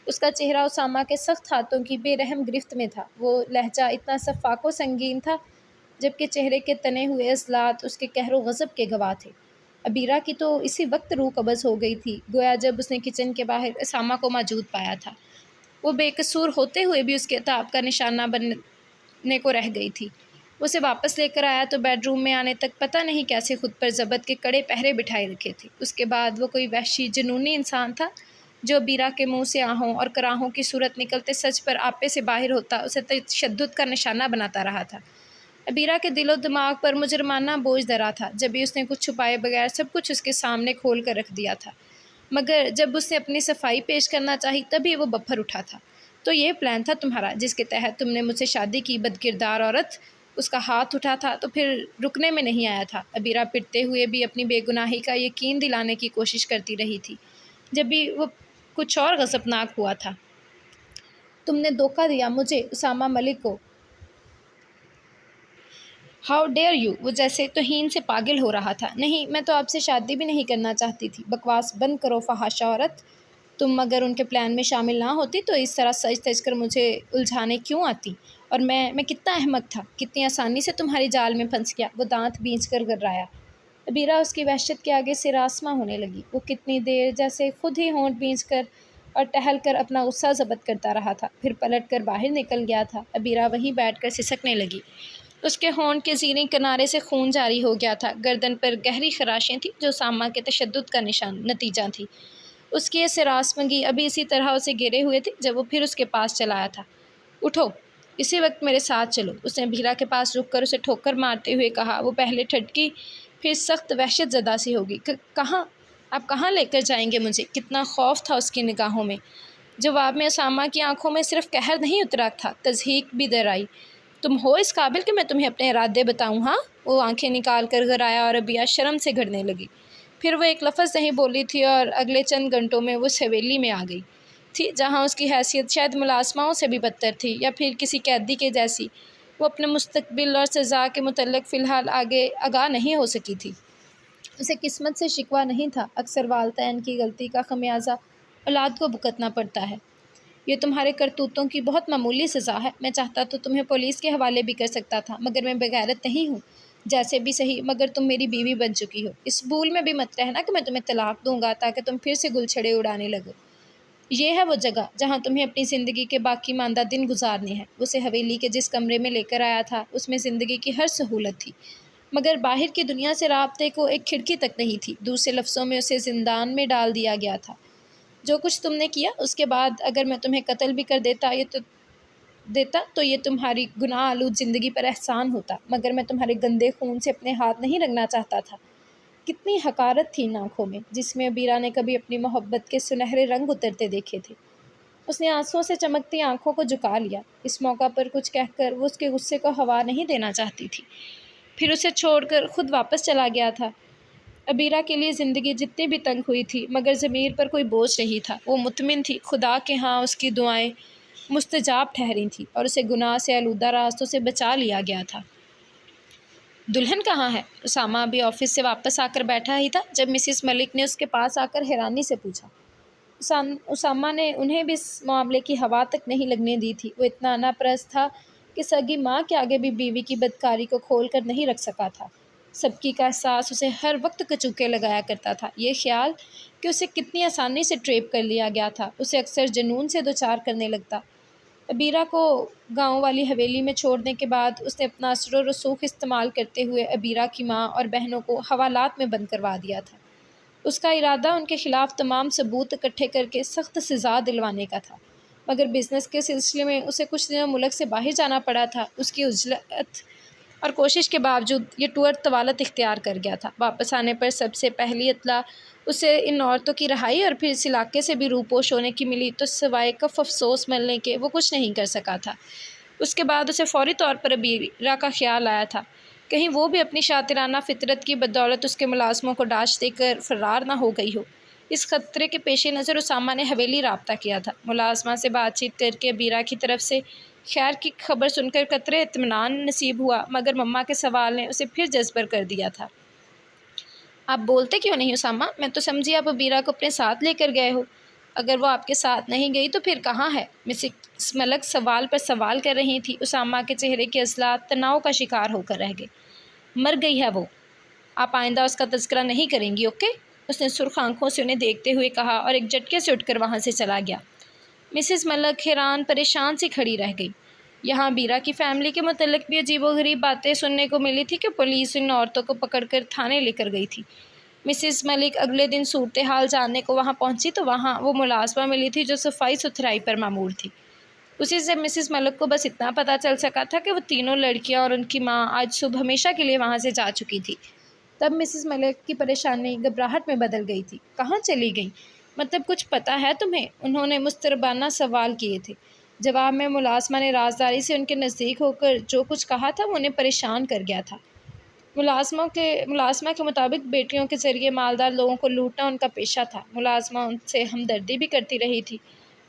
اس کا چہرہ اسامہ کے سخت ہاتھوں کی بے رحم گرفت میں تھا، وہ لہجہ اتنا شفاف و سنگین تھا جبکہ چہرے کے تنے ہوئے عضلات اس کے قہر و غضب کے گواہ تھے۔ ابیرہ کی تو اسی وقت روح قبض ہو گئی تھی، گویا جب اس نے کچن کے باہر اسامہ کو موجود پایا تھا، وہ بے قصور ہوتے ہوئے بھی اس کے عتاب کا نشانہ بننے کو رہ گئی تھی۔ اسے واپس لے کر آیا تو بیڈ روم میں آنے تک پتہ نہیں کیسے خود پر ضبط کے کڑے پہرے بٹھائے رکھے تھے۔ اس کے بعد وہ کوئی وحشی جنونی انسان تھا جو ابیرہ کے منہ سے آہوں اور کراہوں کی صورت نکلتے سچ پر آپے سے باہر ہوتا اسے تشدد کا نشانہ بناتا رہا تھا۔ ابیرہ کے دل و دماغ پر مجرمانہ بوجھ دھرا تھا، جب بھی اس نے کچھ چھپائے بغیر سب کچھ اس کے سامنے کھول کر رکھ دیا تھا، مگر جب اس نے اپنی صفائی پیش کرنا چاہی تبھی وہ بپھر اٹھا تھا۔ تو یہ پلان تھا تمہارا جس کے تحت تم نے مجھ سے شادی کی، بدکردار عورت؟ اس کا ہاتھ اٹھا تھا تو پھر رکنے میں نہیں آیا تھا۔ ابیرہ پٹتے ہوئے بھی اپنی بے گناہی کا یقین دلانے کی کوشش کرتی رہی تھی، جب بھی وہ کچھ اور غضبناک ہوا تھا۔ تم نے دھوکہ دیا مجھے، اسامہ ملک کو۔ How dare you! وہ جیسے توہین سے پاگل ہو رہا تھا۔ نہیں، میں تو آپ سے شادی بھی نہیں کرنا چاہتی تھی۔ بکواس بند کرو فحاشہ عورت! تم اگر ان کے پلان میں شامل نہ ہوتی تو اس طرح سج دھج کر مجھے الجھانے کیوں آتی؟ اور میں کتنا احمق تھا، کتنی آسانی سے تمہاری جال میں پھنس گیا۔ وہ دانت بھینچ کر گررایا۔ ابیرہ اس کی وحشت کے آگے سر آسماں ہونے لگی۔ وہ کتنی دیر جیسے خود ہی ہونٹ بھینچ کر اور ٹہل کر اپنا غصہ ضبط کرتا رہا تھا، پھر پلٹ کر باہر نکل گیا تھا۔ ابیرہ وہیں بیٹھ کر سسکنے لگی۔ اس کے ہونٹ کے زیریں کنارے سے خون جاری ہو گیا تھا، گردن پر گہری خراشیں تھیں جو اسامہ کے تشدد کا نتیجہ تھی۔ اس کی یہ سراسمگی ابھی اسی طرح اسے گھیرے ہوئے تھی جب وہ پھر اس کے پاس چلا آیا تھا۔ اٹھو، اسی وقت میرے ساتھ چلو، اس نے ابیرہ کے پاس رک کر اسے ٹھوکر مارتے ہوئے کہا۔ وہ پہلے ٹھٹکی، پھر سخت وحشت زدہ سی ہوگی۔ کہاں؟ آپ کہاں لے کر جائیں گے مجھے؟ کتنا خوف تھا اس کی نگاہوں میں۔ جواب میں اسامہ کی آنکھوں میں صرف قہر نہیں اترا تھا، تضحیک بھی در آئی۔ تم ہو اس قابل کہ میں تمہیں اپنے ارادے بتاؤں؟ ہاں؟ وہ آنکھیں نکال کر گرایا اور ابیرہ شرم سے گھڑنے لگی۔ پھر وہ ایک لفظ نہیں بولی تھی اور اگلے چند گھنٹوں میں وہ اس حویلی میں آ گئی تھی جہاں اس کی حیثیت شاید ملازماؤں سے بھی بدتر تھی یا پھر کسی قیدی کے جیسی۔ وہ اپنے مستقبل اور سزا کے متعلق فی الحال آگاہ نہیں ہو سکی تھی۔ اسے قسمت سے شکوہ نہیں تھا، اکثر والدین کی غلطی کا خمیازہ اولاد کو بھگتنا پڑتا ہے۔ یہ تمہارے کرتوتوں کی بہت معمولی سزا ہے۔ میں چاہتا تو تمہیں پولیس کے حوالے بھی کر سکتا تھا، مگر میں بغیرت نہیں ہوں۔ جیسے بھی صحیح، مگر تم میری بیوی بن چکی ہو، اس بھول میں بھی مت رہنا کہ میں تمہیں طلاق دوں گا تاکہ تم پھر سے گل چھڑے اڑانے لگو۔ یہ ہے وہ جگہ جہاں تمہیں اپنی زندگی کے باقی ماندہ دن گزارنے ہیں۔ اسے حویلی کے جس کمرے میں لے کر آیا تھا اس میں زندگی کی ہر سہولت تھی، مگر باہر کی دنیا سے رابطے کو ایک کھڑکی تک نہیں تھی۔ دوسرے لفظوں میں اسے زندان میں ڈال دیا گیا تھا۔ جو کچھ تم نے کیا اس کے بعد اگر میں تمہیں قتل بھی کر دیتا تو یہ تمہاری گناہ آلود زندگی پر احسان ہوتا، مگر میں تمہارے گندے خون سے اپنے ہاتھ نہیں رنگنا چاہتا تھا۔ کتنی حقارت تھی ان آنکھوں میں جس میں عبیرہ نے کبھی اپنی محبت کے سنہرے رنگ اترتے دیکھے تھے۔ اس نے آنسوؤں سے چمکتی آنکھوں کو جھکا لیا۔ اس موقع پر کچھ کہہ کر وہ اس کے غصے کو ہوا نہیں دینا چاہتی تھی، پھر اسے چھوڑ کر خود واپس چلا گیا تھا۔ عبیرہ کے لیے زندگی جتنی بھی تنگ ہوئی تھی مگر ضمیر پر کوئی بوجھ نہیں تھا۔ وہ مطمئن تھی خدا کے ہاں اس کی دعائیں مستجاب ٹھہری تھیں اور اسے گناہ سے آلودہ راستوں سے بچا لیا گیا تھا۔ دلہن کہاں ہے؟ اسامہ ابھی آفس سے واپس آ کر بیٹھا ہی تھا جب مسز ملک نے اس کے پاس آ کر حیرانی سے پوچھا۔ اسامہ نے انہیں بھی اس معاملے کی ہوا تک نہیں لگنے دی تھی۔ وہ اتنا انا پرست تھا کہ سگی ماں کے آگے بھی بیوی کی بدکاری کو کھول کر نہیں رکھ سکا تھا۔ سبکی کا احساس اسے ہر وقت کچوکے لگایا کرتا تھا۔ یہ خیال کہ اسے کتنی آسانی سے ٹریپ کر لیا گیا تھا اسے اکثر جنون سے دوچار کرنے لگتا۔ عبیرہ کو گاؤں والی حویلی میں چھوڑنے کے بعد اس نے اپنا اثر و رسوخ استعمال کرتے ہوئے عبیرہ کی ماں اور بہنوں کو حوالات میں بند کروا دیا تھا۔ اس کا ارادہ ان کے خلاف تمام ثبوت اکٹھے کر کے سخت سزا دلوانے کا تھا، مگر بزنس کے سلسلے میں اسے کچھ دنوں ملک سے باہر جانا پڑا تھا۔ اس کی عجلت اور کوشش کے باوجود یہ ٹور طوالت اختیار کر گیا تھا۔ واپس آنے پر سب سے پہلی اطلاع اسے ان عورتوں کی رہائی اور پھر اس علاقے سے بھی روپوش ہونے کی ملی تو سوائے کف افسوس ملنے کے وہ کچھ نہیں کر سکا تھا۔ اس کے بعد اسے فوری طور پر عبیرہ کا خیال آیا تھا، کہیں وہ بھی اپنی شاطرانہ فطرت کی بدولت اس کے ملازموں کو ڈانٹ دے کر فرار نہ ہو گئی ہو۔ اس خطرے کے پیش نظر اسامہ نے حویلی رابطہ کیا تھا۔ ملازمہ سے بات چیت کر کے عبیرہ کی طرف سے خیر کی خبر سن کر قطرے اطمینان نصیب ہوا، مگر مما کے سوال نے اسے پھر جذبر کر دیا تھا۔ آپ بولتے کیوں نہیں اسامہ؟ میں تو سمجھی آپ عبیرہ کو اپنے ساتھ لے کر گئے ہو۔ اگر وہ آپ کے ساتھ نہیں گئی تو پھر کہاں ہے؟ مسز ملک سوال پر سوال کر رہی تھی۔ اسامہ کے چہرے کے عضلات تناؤ کا شکار ہو کر رہ گئے۔ مر گئی ہے وہ، آپ آئندہ اس کا تذکرہ نہیں کریں گی، اوکے؟ اس نے سرخ آنکھوں سے انہیں دیکھتے ہوئے کہا اور ایک جھٹکے سے اٹھ کر وہاں سے چلا گیا۔ مسز ملک حیران پریشان سی کھڑی رہ گئی۔ یہاں عبیرہ کی فیملی کے متعلق بھی عجیب و غریب باتیں سننے کو ملی تھی کہ پولیس ان عورتوں کو پکڑ کر تھانے لے کر گئی تھی۔ مسز ملک اگلے دن صورتحال جاننے کو وہاں پہنچی تو وہاں وہ ملازمہ ملی تھی جو صفائی ستھرائی پر مامور تھی۔ اسی سے مسز ملک کو بس اتنا پتہ چل سکا تھا کہ وہ تینوں لڑکیاں اور ان کی ماں آج صبح ہمیشہ کے لیے وہاں سے جا چکی تھی۔ تب مسز ملک کی پریشانی گھبراہٹ میں بدل گئی تھی۔ کہاں چلی گئیں؟ مطلب کچھ پتہ ہے تمہیں؟ انہوں نے مضطربانہ سوال کیے تھے۔ جواب میں ملازمہ نے رازداری سے ان کے نزدیک ہو کر جو کچھ کہا تھا وہ انہیں پریشان کر گیا تھا۔ ملازمہ کے مطابق بیٹیوں کے ذریعے مالدار لوگوں کو لوٹنا ان کا پیشہ تھا۔ ملازمہ ان سے ہمدردی بھی کرتی رہی تھی۔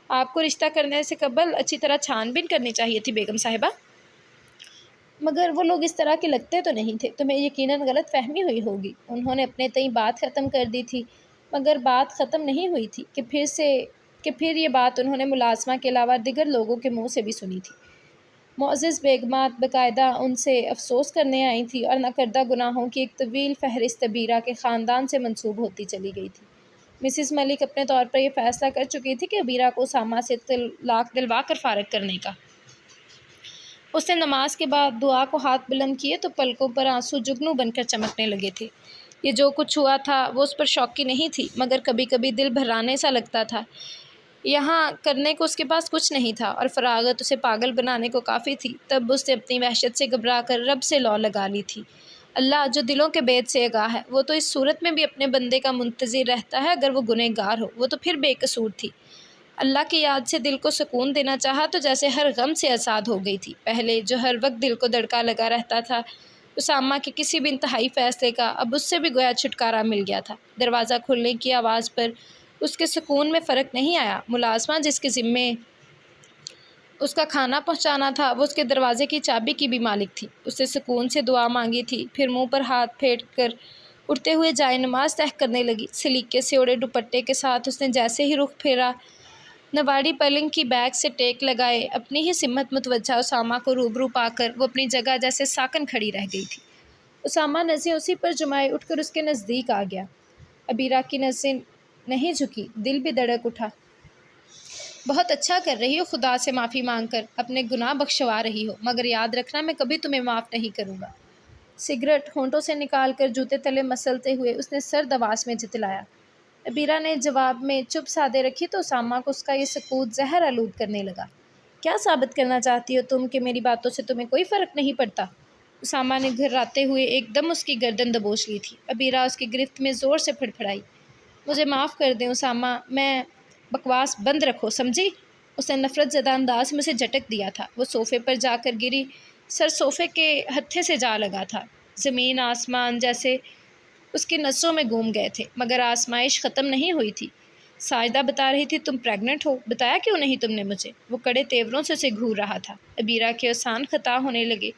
آپ کو رشتہ کرنے سے قبل اچھی طرح چھان بین کرنی چاہیے تھی بیگم صاحبہ، مگر وہ لوگ اس طرح کے لگتے تو نہیں تھے، تمہیں یقیناً غلط فہمی ہوئی ہوگی۔ انہوں نے اپنے تئیں بات ختم کر دی تھی، مگر بات ختم نہیں ہوئی تھی کہ پھر یہ بات انہوں نے ملازمہ کے علاوہ دیگر لوگوں کے منہ سے بھی سنی تھی۔ معزز بیگمات باقاعدہ ان سے افسوس کرنے آئی تھی اور نہ کردہ گناہوں کی ایک طویل فہرست عبیرہ کے خاندان سے منسوب ہوتی چلی گئی تھی۔ مسز ملک اپنے طور پر یہ فیصلہ کر چکی تھی کہ عبیرہ کو اسامہ سے طلاق دلوا کر فارغ کرنے کا۔ اس نے نماز کے بعد دعا کو ہاتھ بلند کیے تو پلکوں پر آنسو جگنو بن کر چمکنے لگے تھے۔ یہ جو کچھ ہوا تھا وہ اس پر شوق نہیں تھی، مگر کبھی کبھی دل بھرانے سا لگتا تھا۔ یہاں کرنے کو اس کے پاس کچھ نہیں تھا اور فراغت اسے پاگل بنانے کو کافی تھی۔ تب اس نے اپنی وحشت سے گھبرا کر رب سے لو لگا لی تھی، اللہ جو دلوں کے بید سے آگاہ ہے، وہ تو اس صورت میں بھی اپنے بندے کا منتظر رہتا ہے اگر وہ گنہگار ہو، وہ تو پھر بے قصور تھی۔ اللہ کی یاد سے دل کو سکون دینا چاہا تو جیسے ہر غم سے آزاد ہو گئی تھی۔ پہلے جو ہر وقت دل کو دڑکا لگا رہتا تھا اسامہ کے کسی بھی انتہائی فیصلے کا، اب اس سے بھی گویا چھٹکارا مل گیا تھا۔ دروازہ کھلنے کی آواز پر اس کے سکون میں فرق نہیں آیا۔ ملازمہ جس کے ذمے اس کا کھانا پہنچانا تھا وہ اس کے دروازے کی چابی کی بھی مالک تھی۔ اس سے سکون سے دعا مانگی تھی، پھر منہ پر ہاتھ پھیر کر اٹھتے ہوئے جائے نماز طے کرنے لگی۔ سلیقے سے اوڑے دوپٹے کے ساتھ اس نے جیسے ہی رخ پھیرا، نواڑی پلنگ کی بیک سے ٹیک لگائے اپنی ہی سمت متوجہ اسامہ کو روبرو پا کر وہ اپنی جگہ جیسے ساکن کھڑی رہ گئی تھی۔ اسامہ نظریں اسی پر جمائے اٹھ کر اس کے نزدیک آ گیا۔ ابیرہ کی نظریں نہیں جھکی، دل بھی دھڑک اٹھا۔ بہت اچھا کر رہی ہو، خدا سے معافی مانگ کر اپنے گناہ بخشوا رہی ہو، مگر یاد رکھنا میں کبھی تمہیں معاف نہیں کروں گا۔ سگریٹ ہونٹوں سے نکال کر جوتے تلے مسلتے ہوئے اس نے سرد آواز میں جتلایا۔ ابیرہ نے جواب میں چپ سادے رکھی تو اسامہ کو اس کا یہ سکوت زہر آلود کرنے لگا۔ کیا ثابت کرنا چاہتی ہو تم کہ میری باتوں سے تمہیں کوئی فرق نہیں پڑتا؟ اسامہ نے گھراتے ہوئے ایک دم اس کی گردن دبوچ لی تھی۔ ابیرہ اس کی گرفت میں زور سے پھڑپھڑائی۔ مجھے معاف کر دیں اسامہ، میں بکواس بند رکھو، سمجھی؟ اس نے نفرت زدہ انداز میں اسے جھٹک دیا تھا۔ وہ صوفے پر جا کر گری، سر صوفے کے ہتھے سے جا لگا تھا۔ زمین آسمان جیسے اس کی نسوں میں گھوم گئے تھے، مگر آزمائش ختم نہیں ہوئی تھی۔ ساجدہ بتا رہی تھی تم پریگننٹ ہو، بتایا کیوں نہیں تم نے مجھے؟ وہ کڑے تیوروں سے اسے گھور رہا تھا۔ ابیرہ کے اوسان خطا ہونے لگے۔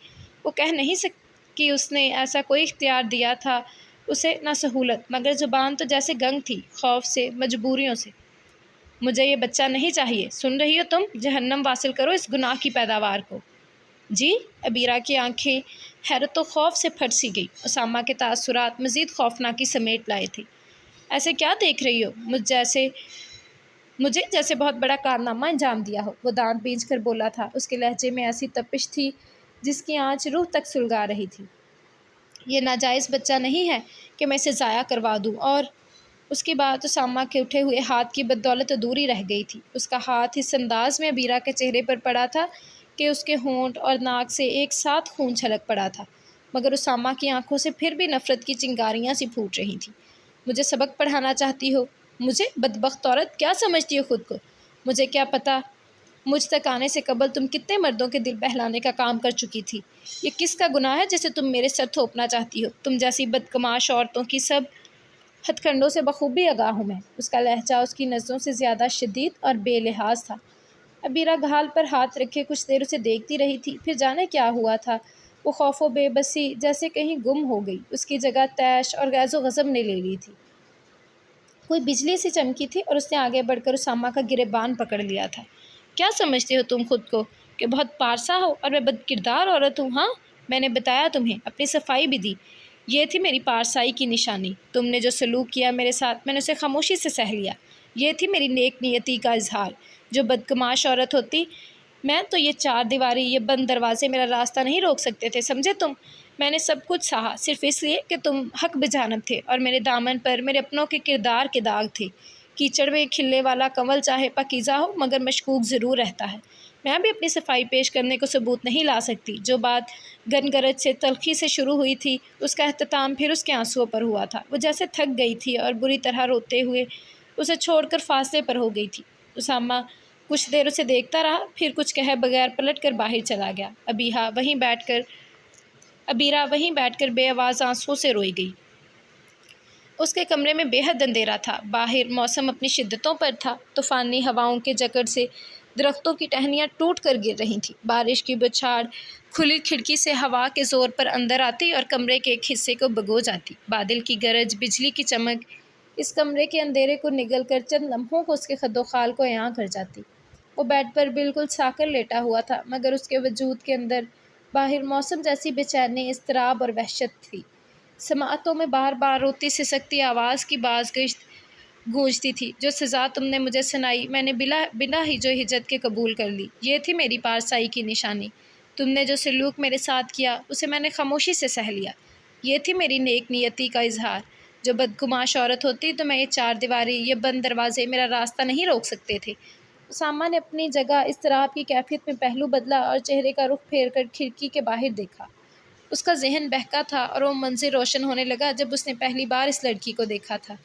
وہ کہہ نہیں سکی اس نے ایسا کوئی اختیار دیا تھا اسے، نہ سہولت، مگر زبان تو جیسے گنگ تھی، خوف سے، مجبوریوں سے۔ مجھے یہ بچہ نہیں چاہیے، سن رہی ہو تم؟ جہنم واصل کرو اس گناہ کی پیداوار کو۔ جی؟ ابیرہ کی آنکھیں حیرت و خوف سے پھٹ سی گئی۔ اسامہ کے تاثرات مزید خوفناکی سمیٹ لائے تھے۔ ایسے کیا دیکھ رہی ہو؟ مجھے جیسے بہت بڑا کارنامہ انجام دیا ہو، وہ دانت بھینچ کر بولا تھا۔ اس کے لہجے میں ایسی تپش تھی جس کی آنچ روح تک سلگا رہی تھی۔ یہ ناجائز بچہ نہیں ہے کہ میں اسے ضائع کروا دوں، اور اس کی بات اسامہ کے اٹھے ہوئے ہاتھ کی بدولت ادھوری رہ گئی تھی۔ اس کا ہاتھ اس انداز میں ابیرہ کے چہرے پر پڑا تھا کہ اس کے ہونٹ اور ناک سے ایک ساتھ خون چھلک پڑا تھا، مگر اسامہ کی آنکھوں سے پھر بھی نفرت کی چنگاریاں سی پھوٹ رہی تھیں۔ مجھے سبق پڑھانا چاہتی ہو؟ مجھے؟ بدبخت عورت، کیا سمجھتی ہو خود کو؟ مجھے کیا پتہ مجھ تک آنے سے قبل تم کتنے مردوں کے دل بہلانے کا کام کر چکی تھی۔ یہ کس کا گناہ ہے جسے تم میرے سر تھوپنا چاہتی ہو؟ تم جیسی بدکماش عورتوں کی سب ہتھ کنڈوں سے بخوبی آگاہ ہوں میں۔ اس کا لہجہ اس کی نظروں سے زیادہ شدید اور بے لحاظ تھا۔ ابیرہ گھال پر ہاتھ رکھے کچھ دیر اسے دیکھتی رہی تھی، پھر جانے کیا ہوا تھا، وہ خوف و بے بسی جیسے کہیں گم ہو گئی۔ اس کی جگہ طیش اور غیظ و غضب نے لے لی تھی۔ کوئی بجلی سی چمکی تھی اور اس نے آگے بڑھ کر اسامہ کا گریبان پکڑ لیا تھا۔ کیا سمجھتے ہو تم خود کو کہ بہت پارسا ہو اور میں بد کردار عورت ہوں؟ ہاں، میں نے بتایا تمہیں، اپنی صفائی بھی دی۔ یہ تھی میری پارسائی کی نشانی۔ تم نے جو سلوک کیا میرے ساتھ، میں نے اسے خاموشی سے سہ لیا۔ یہ تھی میری نیک نیتی کا اظہار۔ جو بدکماش عورت ہوتی میں تو یہ چار دیواری، یہ بند دروازے میرا راستہ نہیں روک سکتے تھے، سمجھے تم؟ میں نے سب کچھ سہا صرف اس لیے کہ تم حق بجانب تھے، اور میرے دامن پر میرے اپنوں کے کردار کے داغ تھے۔ کیچڑ میں کھلنے والا کنول چاہے پاکیزہ ہو مگر مشکوک ضرور رہتا ہے۔ میں بھی اپنی صفائی پیش کرنے کو ثبوت نہیں لا سکتی۔ جو بات گن گرج سے، تلخی سے شروع ہوئی تھی، اس کا اختتام پھر اس کے آنسوؤں پر ہوا تھا۔ وہ جیسے تھک گئی تھی اور بری طرح روتے ہوئے اسے چھوڑ کر فاصلے پر ہو گئی تھی۔ اسامہ کچھ دیر اسے دیکھتا رہا، پھر کچھ کہے بغیر پلٹ کر باہر چلا گیا۔ ابیرہ وہیں بیٹھ کر بے آواز آنسوؤں سے روئی گئی۔ اس کے کمرے میں بے حد اندھیرا تھا۔ باہر موسم اپنی شدتوں پر تھا۔ طوفانی ہواؤں کے جکڑ سے درختوں کی ٹہنیاں ٹوٹ کر گر رہی تھیں۔ بارش کی بچھاڑ کھلی کھڑکی سے ہوا کے زور پر اندر آتی اور کمرے کے ایک حصے کو بھگو جاتی۔ بادل کی گرج، بجلی کی چمک اس کمرے کے اندھیرے کو نگل کر چند لمحوں کو اس کے خد و خال کو عیاں کر جاتی۔ وہ بیڈ پر بالکل ساکر لیٹا ہوا تھا، مگر اس کے وجود کے اندر باہر موسم جیسی بے چینی، اضطراب اور وحشت تھی۔ سماعتوں میں بار بار روتی سسکتی آواز کی بازگشت گونجتی تھی۔ جو سزا تم نے مجھے سنائی میں نے بلا ہجو ہجت کے قبول کر لی۔ یہ تھی میری پارسائی کی نشانی۔ تم نے جو سلوک میرے ساتھ کیا اسے میں نے خاموشی سے سہ لیا۔ یہ تھی میری نیک نیتی کا اظہار۔ جو بدگماش عورت ہوتی تو میں یہ چار دیواری، یہ بند دروازے میرا راستہ نہیں روک سکتے تھے۔ اسامہ نے اپنی جگہ اضطراب کی کیفیت میں پہلو بدلا اور چہرے کا رخ پھیر کر کھڑکی کے باہر دیکھا۔ اس کا ذہن بہکا تھا اور وہ منظر روشن ہونے لگا جب اس نے پہلی بار اس لڑکی کو دیکھا تھا۔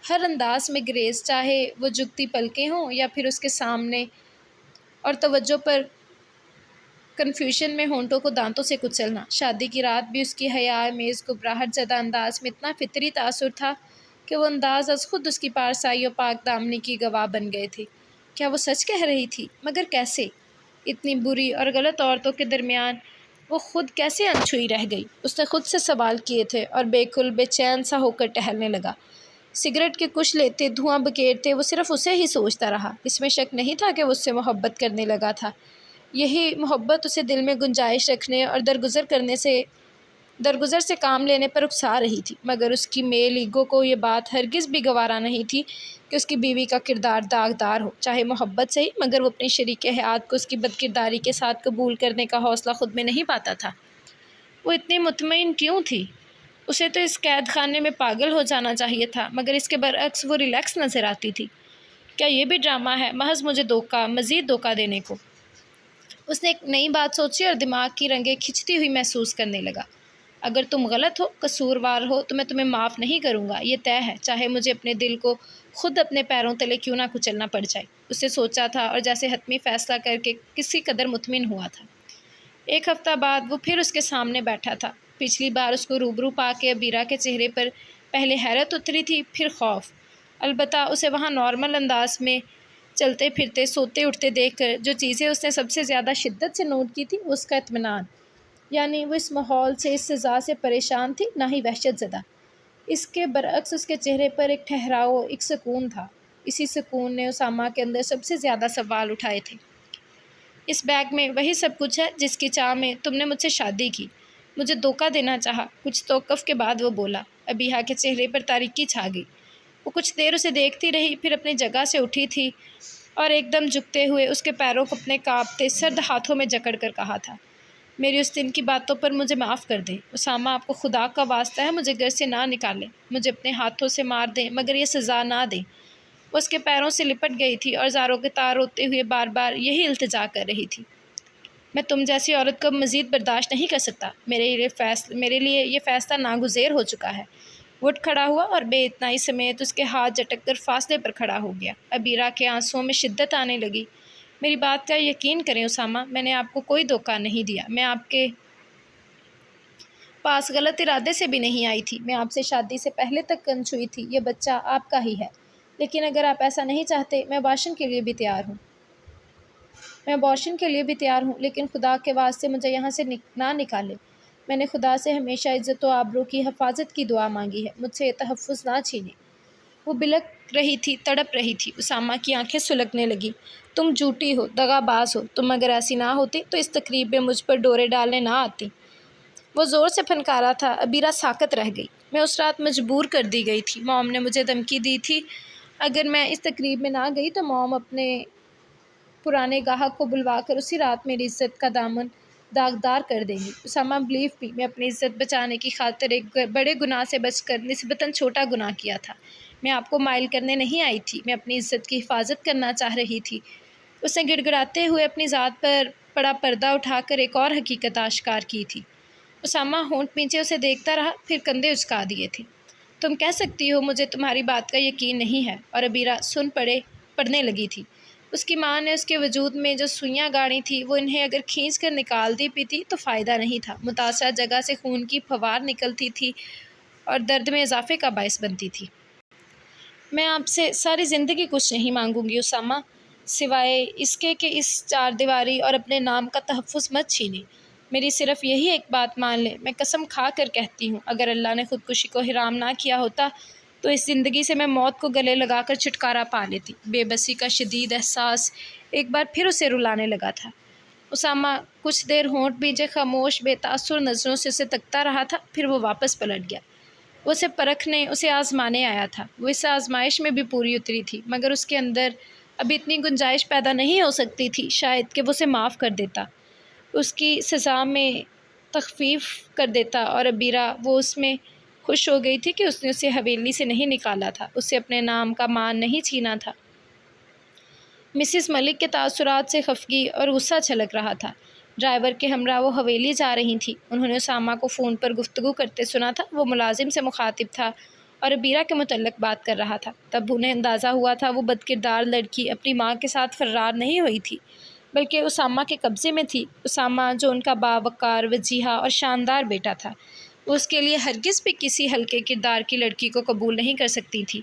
ہر انداز میں گریز، چاہے وہ جھکتی پلکیں ہوں یا پھر اس کے سامنے اور توجہ پر کنفیوژن میں ہونٹوں کو دانتوں سے کچلنا۔ شادی کی رات بھی اس کی حیا آمیز گھبراہٹ زدہ انداز میں اتنا فطری تاثر تھا کہ وہ انداز از خود اس کی پارسائی و پاک دامنی کی گواہ بن گئے تھے۔ کیا وہ سچ کہہ رہی تھی؟ مگر کیسے؟ اتنی بری اور غلط عورتوں کے درمیان وہ خود کیسے انچھوئی رہ گئی؟ اس نے خود سے سوال کیے تھے اور بالکل بے چین سا ہو کر ٹہلنے لگا۔ سگریٹ کے کش لیتے، دھواں بکیرتے وہ صرف اسے ہی سوچتا رہا۔ اس میں شک نہیں تھا کہ وہ اس سے محبت کرنے لگا تھا۔ یہی محبت اسے دل میں گنجائش رکھنے اور درگزر کرنے سے درگزر سے کام لینے پر اکسا رہی تھی، مگر اس کی میل ایگو کو یہ بات ہرگز بھی گوارا نہیں تھی کہ اس کی بیوی کا کردار داغدار ہو، چاہے محبت سے ہی، مگر وہ اپنی شریک حیات کو اس کی بد کرداری کے ساتھ قبول کرنے کا حوصلہ خود میں نہیں پاتا تھا۔ وہ اتنی مطمئن کیوں تھی؟ اسے تو اس قید خانے میں پاگل ہو جانا چاہیے تھا، مگر اس کے برعکس وہ ریلیکس نظر آتی تھی۔ کیا یہ بھی ڈرامہ ہے، محض مجھے مزید دھوکہ دینے کو؟ اس نے ایک نئی بات سوچی اور دماغ کی رنگیں کھنچتی ہوئی محسوس کرنے لگا۔ اگر تم غلط ہو، قصوروار ہو، تو میں تمہیں معاف نہیں کروں گا، یہ طے ہے، چاہے مجھے اپنے دل کو خود اپنے پیروں تلے کیوں نہ کچلنا پڑ جائے۔ اسے سوچا تھا اور جیسے حتمی فیصلہ کر کے کسی قدر مطمئن ہوا تھا۔ ایک ہفتہ بعد وہ پھر اس کے سامنے بیٹھا تھا۔ پچھلی بار اس کو روبرو پا کے ابیرہ کے چہرے پر پہلے حیرت اتری تھی، پھر خوف۔ البتہ اسے وہاں نارمل انداز میں چلتے پھرتے، سوتے اٹھتے دیکھ کر جو چیزیں اس نے سب سے زیادہ شدت سے نوٹ کی تھی وہ اس کا اطمینان، یعنی وہ اس ماحول سے، اس سزا سے پریشان تھی، نہ ہی وحشت زدہ۔ اس کے برعکس اس کے چہرے پر ایک ٹھہراؤ، ایک سکون تھا۔ اسی سکون نے اسامہ کے اندر سب سے زیادہ سوال اٹھائے تھے۔ اس بیگ میں وہی سب کچھ ہے جس کی چاہ میں تم نے مجھ سے شادی کی، مجھے دھوکہ دینا چاہا۔ کچھ توقف کے بعد وہ بولا۔ ابیحہ کے چہرے پر تاریکی چھا گئی۔ وہ کچھ دیر اسے دیکھتی رہی، پھر اپنی جگہ سے اٹھی تھی اور ایک دم جھکتے ہوئے اس کے پیروں کو اپنے کانپتے سرد ہاتھوں میں جکڑ کر کہا تھا، میری اس دن کی باتوں پر مجھے معاف کر دیں اسامہ، آپ کو خدا کا واسطہ ہے مجھے گھر سے نہ نکالیں، مجھے اپنے ہاتھوں سے مار دیں مگر یہ سزا نہ دیں۔ وہ اس کے پیروں سے لپٹ گئی تھی اور زاروں کے تار روتے ہوئے بار بار یہی التجا کر رہی تھی، میں تم جیسی عورت کو مزید برداشت نہیں کر سکتا، میرے لیے یہ فیصلہ ناگزیر ہو چکا ہے۔ وہ اٹھ کھڑا ہوا اور بے اتنائی سمیت اس کے ہاتھ جھٹک کر فاصلے پر کھڑا ہو گیا۔ ابیرہ کے آنسوؤں میں شدت آنے لگی۔ میری بات کا یقین کریں اسامہ، میں نے آپ کو کوئی دھوکہ نہیں دیا، میں آپ کے پاس غلط ارادے سے بھی نہیں آئی تھی، میں آپ سے شادی سے پہلے تک کنچ ہوئی تھی، یہ بچہ آپ کا ہی ہے، لیکن اگر آپ ایسا نہیں چاہتے میں ابارشن کے لیے بھی تیار ہوں، لیکن خدا کے واسطے مجھے یہاں سے نہ نکالے، میں نے خدا سے ہمیشہ عزت و آبرو کی حفاظت کی دعا مانگی ہے، مجھ سے یہ تحفظ نہ چھینے۔ وہ بلک رہی تھی، تڑپ رہی تھی۔ اسامہ کی آنکھیں سلگنے لگیں۔ تم جھوٹی ہو، دغا باز ہو، تم اگر ایسی نہ ہوتی تو اس تقریب میں مجھ پر ڈورے ڈالنے نہ آتی۔ وہ زور سے پھنکارا تھا۔ ابیرہ ساکت رہ گئی۔ میں اس رات مجبور کر دی گئی تھی، موم نے مجھے دھمکی دی تھی اگر میں اس تقریب میں نہ گئی تو موم اپنے پرانے گاہک کو بلوا کر اسی رات میری عزت کا دامن داغدار کر دیں گی۔ اسامہ بلیو می، میں اپنی عزت بچانے کی خاطر ایک بڑے گناہ سے بچ کر نسبتاً چھوٹا گناہ کیا تھا۔ میں آپ کو مائل کرنے نہیں آئی تھی، میں اپنی عزت کی حفاظت کرنا چاہ رہی تھی۔ اس نے گڑ گڑاتے ہوئے اپنی ذات پر پڑا پردہ اٹھا کر ایک اور حقیقت آشکار کی تھی۔ اسامہ ہونٹ پیچھے اسے دیکھتا رہا، پھر کندھے اچکا دیے تھے۔ تم کہہ سکتی ہو مجھے تمہاری بات کا یقین نہیں ہے، اور ابیرہ پڑھنے لگی تھی۔ اس کی ماں نے اس کے وجود میں جو سوئیاں گاڑی تھی وہ انہیں اگر کھینچ کر نکال دی پیتی تو فائدہ نہیں تھا، متاثرہ جگہ سے خون کی پھوار نکلتی تھی اور درد میں اضافے کا باعث بنتی تھی۔ میں آپ سے ساری زندگی کچھ نہیں مانگوں گی اسامہ، سوائے اس کے کہ اس چار دیواری اور اپنے نام کا تحفظ مت چھینیں۔ میری صرف یہی ایک بات مان لیں، میں قسم کھا کر کہتی ہوں اگر اللہ نے خودکشی کو حرام نہ کیا ہوتا تو اس زندگی سے میں موت کو گلے لگا کر چھٹکارا پا لیتی۔ بے بسی کا شدید احساس ایک بار پھر اسے رلانے لگا تھا۔ اسامہ کچھ دیر ہونٹ بھیجے خاموش بے تاثر نظروں سے اسے تکتا رہا تھا، پھر وہ واپس پلٹ گیا۔ وہ اسے پرکھنے، اسے آزمانے آیا تھا۔ وہ اس آزمائش میں بھی پوری اتری تھی، مگر اس کے اندر ابھی اتنی گنجائش پیدا نہیں ہو سکتی تھی شاید کہ وہ اسے معاف کر دیتا، اس کی سزا میں تخفیف کر دیتا، اور ابیرہ وہ اس میں خوش ہو گئی تھی کہ اس نے اسے حویلی سے نہیں نکالا تھا، اسے اپنے نام کا مان نہیں چھینا تھا۔ مسز ملک کے تاثرات سے خفگی اور غصہ چھلک رہا تھا۔ ڈرائیور کے ہمراہ وہ حویلی جا رہی تھیں۔ انہوں نے اسامہ کو فون پر گفتگو کرتے سنا تھا۔ وہ ملازم سے مخاطب تھا اور ابیرہ کے متعلق بات کر رہا تھا۔ تب انہیں اندازہ ہوا تھا وہ بدکردار لڑکی اپنی ماں کے ساتھ فرار نہیں ہوئی تھی، بلکہ اسامہ کے قبضے میں تھی۔ اسامہ جو ان کا باوقار، وجیحہ اور شاندار بیٹا تھا، وہ اس کے لیے ہرگز بھی کسی ہلکے کردار کی لڑکی کو قبول نہیں کر سکتی تھی۔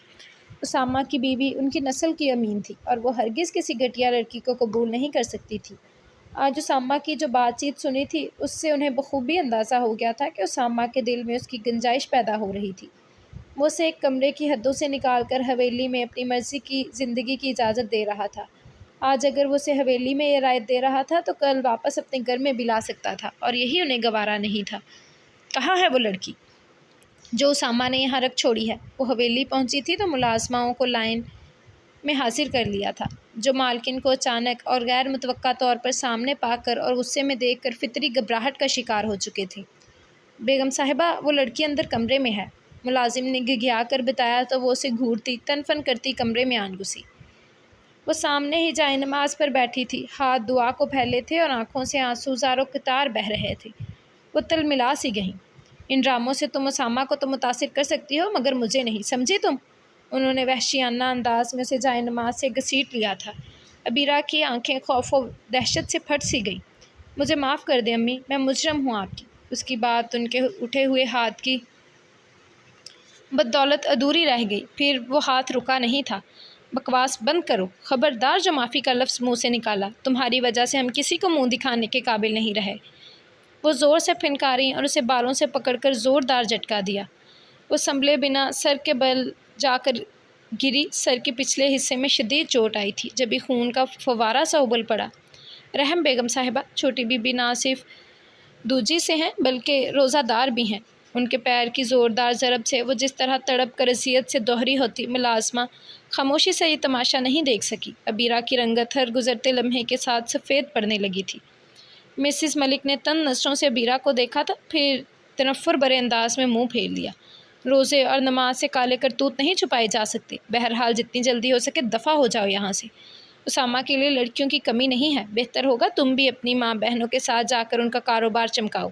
اسامہ کی بیوی ان کی نسل کی امین تھی اور وہ ہرگز کسی گھٹیا لڑکی کو قبول نہیں کر سکتی تھی۔ آج اسامہ کی جو بات چیت سنی تھی اس سے انہیں بخوبی اندازہ ہو گیا تھا کہ اسامہ کے دل میں اس کی گنجائش پیدا ہو رہی تھی۔ وہ اسے ایک کمرے کی حدوں سے نکال کر حویلی میں اپنی مرضی کی زندگی کی اجازت دے رہا تھا۔ آج اگر وہ اسے حویلی میں یہ رعایت دے رہا تھا تو کل واپس اپنے گھر میں بھی لا سکتا تھا، اور یہی انہیں گوارا نہیں تھا۔ کہاں ہے وہ لڑکی جو اسامہ نے یہاں رکھ چھوڑی ہے؟ وہ حویلی پہنچی تھی تو ملازماؤں کو لائن میں حاضر کر لیا تھا، جو مالکن کو اچانک اور غیر متوقع طور پر سامنے پا کر اور غصے میں دیکھ کر فطری گھبراہٹ کا شکار ہو چکے تھے۔ بیگم صاحبہ، وہ لڑکی اندر کمرے میں ہے، ملازم نے گھگھیا کر بتایا تو وہ اسے گھورتی تن فن کرتی کمرے میں آن گھسی۔ وہ سامنے ہی جائے نماز پر بیٹھی تھی، ہاتھ دعا کو پھیلے تھے اور آنکھوں سے آنسو زار و قطار بہہ رہے تھے۔ وہ تلملا سی گئیں۔ ان ڈراموں سے تم اسامہ کو تو متاثر کر سکتی ہو مگر مجھے نہیں، سمجھی تم؟ انہوں نے وحشیانہ انداز میں اسے جائے نماز سے گھسیٹ لیا تھا۔ عبیرہ کی آنکھیں خوف و دہشت سے پھٹ سی گئیں۔ مجھے معاف کر دیں امی، میں مجرم ہوں آپ کی۔ اس کی بات ان کے اٹھے ہوئے ہاتھ کی بدولت ادھوری رہ گئی، پھر وہ ہاتھ رکا نہیں تھا۔ بکواس بند کرو، خبردار جو معافی کا لفظ منہ سے نکالا، تمہاری وجہ سے ہم کسی کو منہ دکھانے کے قابل نہیں رہے۔ وہ زور سے پھنکاری اور اسے بالوں سے پکڑ کر زوردار جھٹکا دیا۔ وہ سنبھلے بنا سر کے بل جا کر گری۔ سر کے پچھلے حصے میں شدید چوٹ آئی تھی، جبھی خون کا فوارہ سا ابل پڑا۔ رحم بیگم صاحبہ، چھوٹی بی بی نہ صرف دوجی سے ہیں بلکہ روزہ دار بھی ہیں۔ ان کے پیر کی زوردار ضرب سے وہ جس طرح تڑپ کر اذیت سے دوہری ہوتی، ملازمہ خاموشی سے یہ تماشا نہیں دیکھ سکی۔ عبیرہ کی رنگت ہر گزرتے لمحے کے ساتھ سفید پڑنے لگی تھی۔ مسز ملک نے تند نظروں سے عبیرہ کو دیکھا تھا، پھر تنفر بھرے انداز میں منہ پھیر لیا۔ روزے اور نماز سے کالے کرتوت نہیں چھپائے جا سکتے، بہرحال جتنی جلدی ہو سکے دفع ہو جاؤ یہاں سے۔ اسامہ کے لیے لڑکیوں کی کمی نہیں ہے، بہتر ہوگا تم بھی اپنی ماں بہنوں کے ساتھ جا کر ان کا کاروبار چمکاؤ۔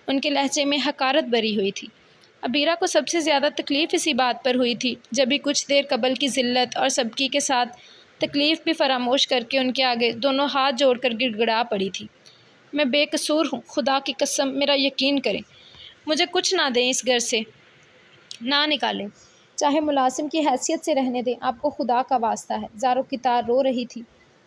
ان کے لہجے میں حقارت بھری ہوئی تھی۔ عبیرہ کو سب سے زیادہ تکلیف اسی بات پر ہوئی تھی، جبھی کچھ دیر قبل کی ذلت اور سبکی کے ساتھ تکلیف بھی فراموش کر کے ان کے آگے دونوں ہاتھ جوڑ کر گڑ گڑا پڑی تھی۔ میں بے قصور ہوں، خدا کی قسم میرا یقین کریں، مجھے کچھ نہ دیں، اس گھر سے نہ نکالیں، چاہے ملازم کی حیثیت سے رہنے دیں، آپ کو خدا کا واسطہ ہے۔ زارو قطار رو رہی تھی۔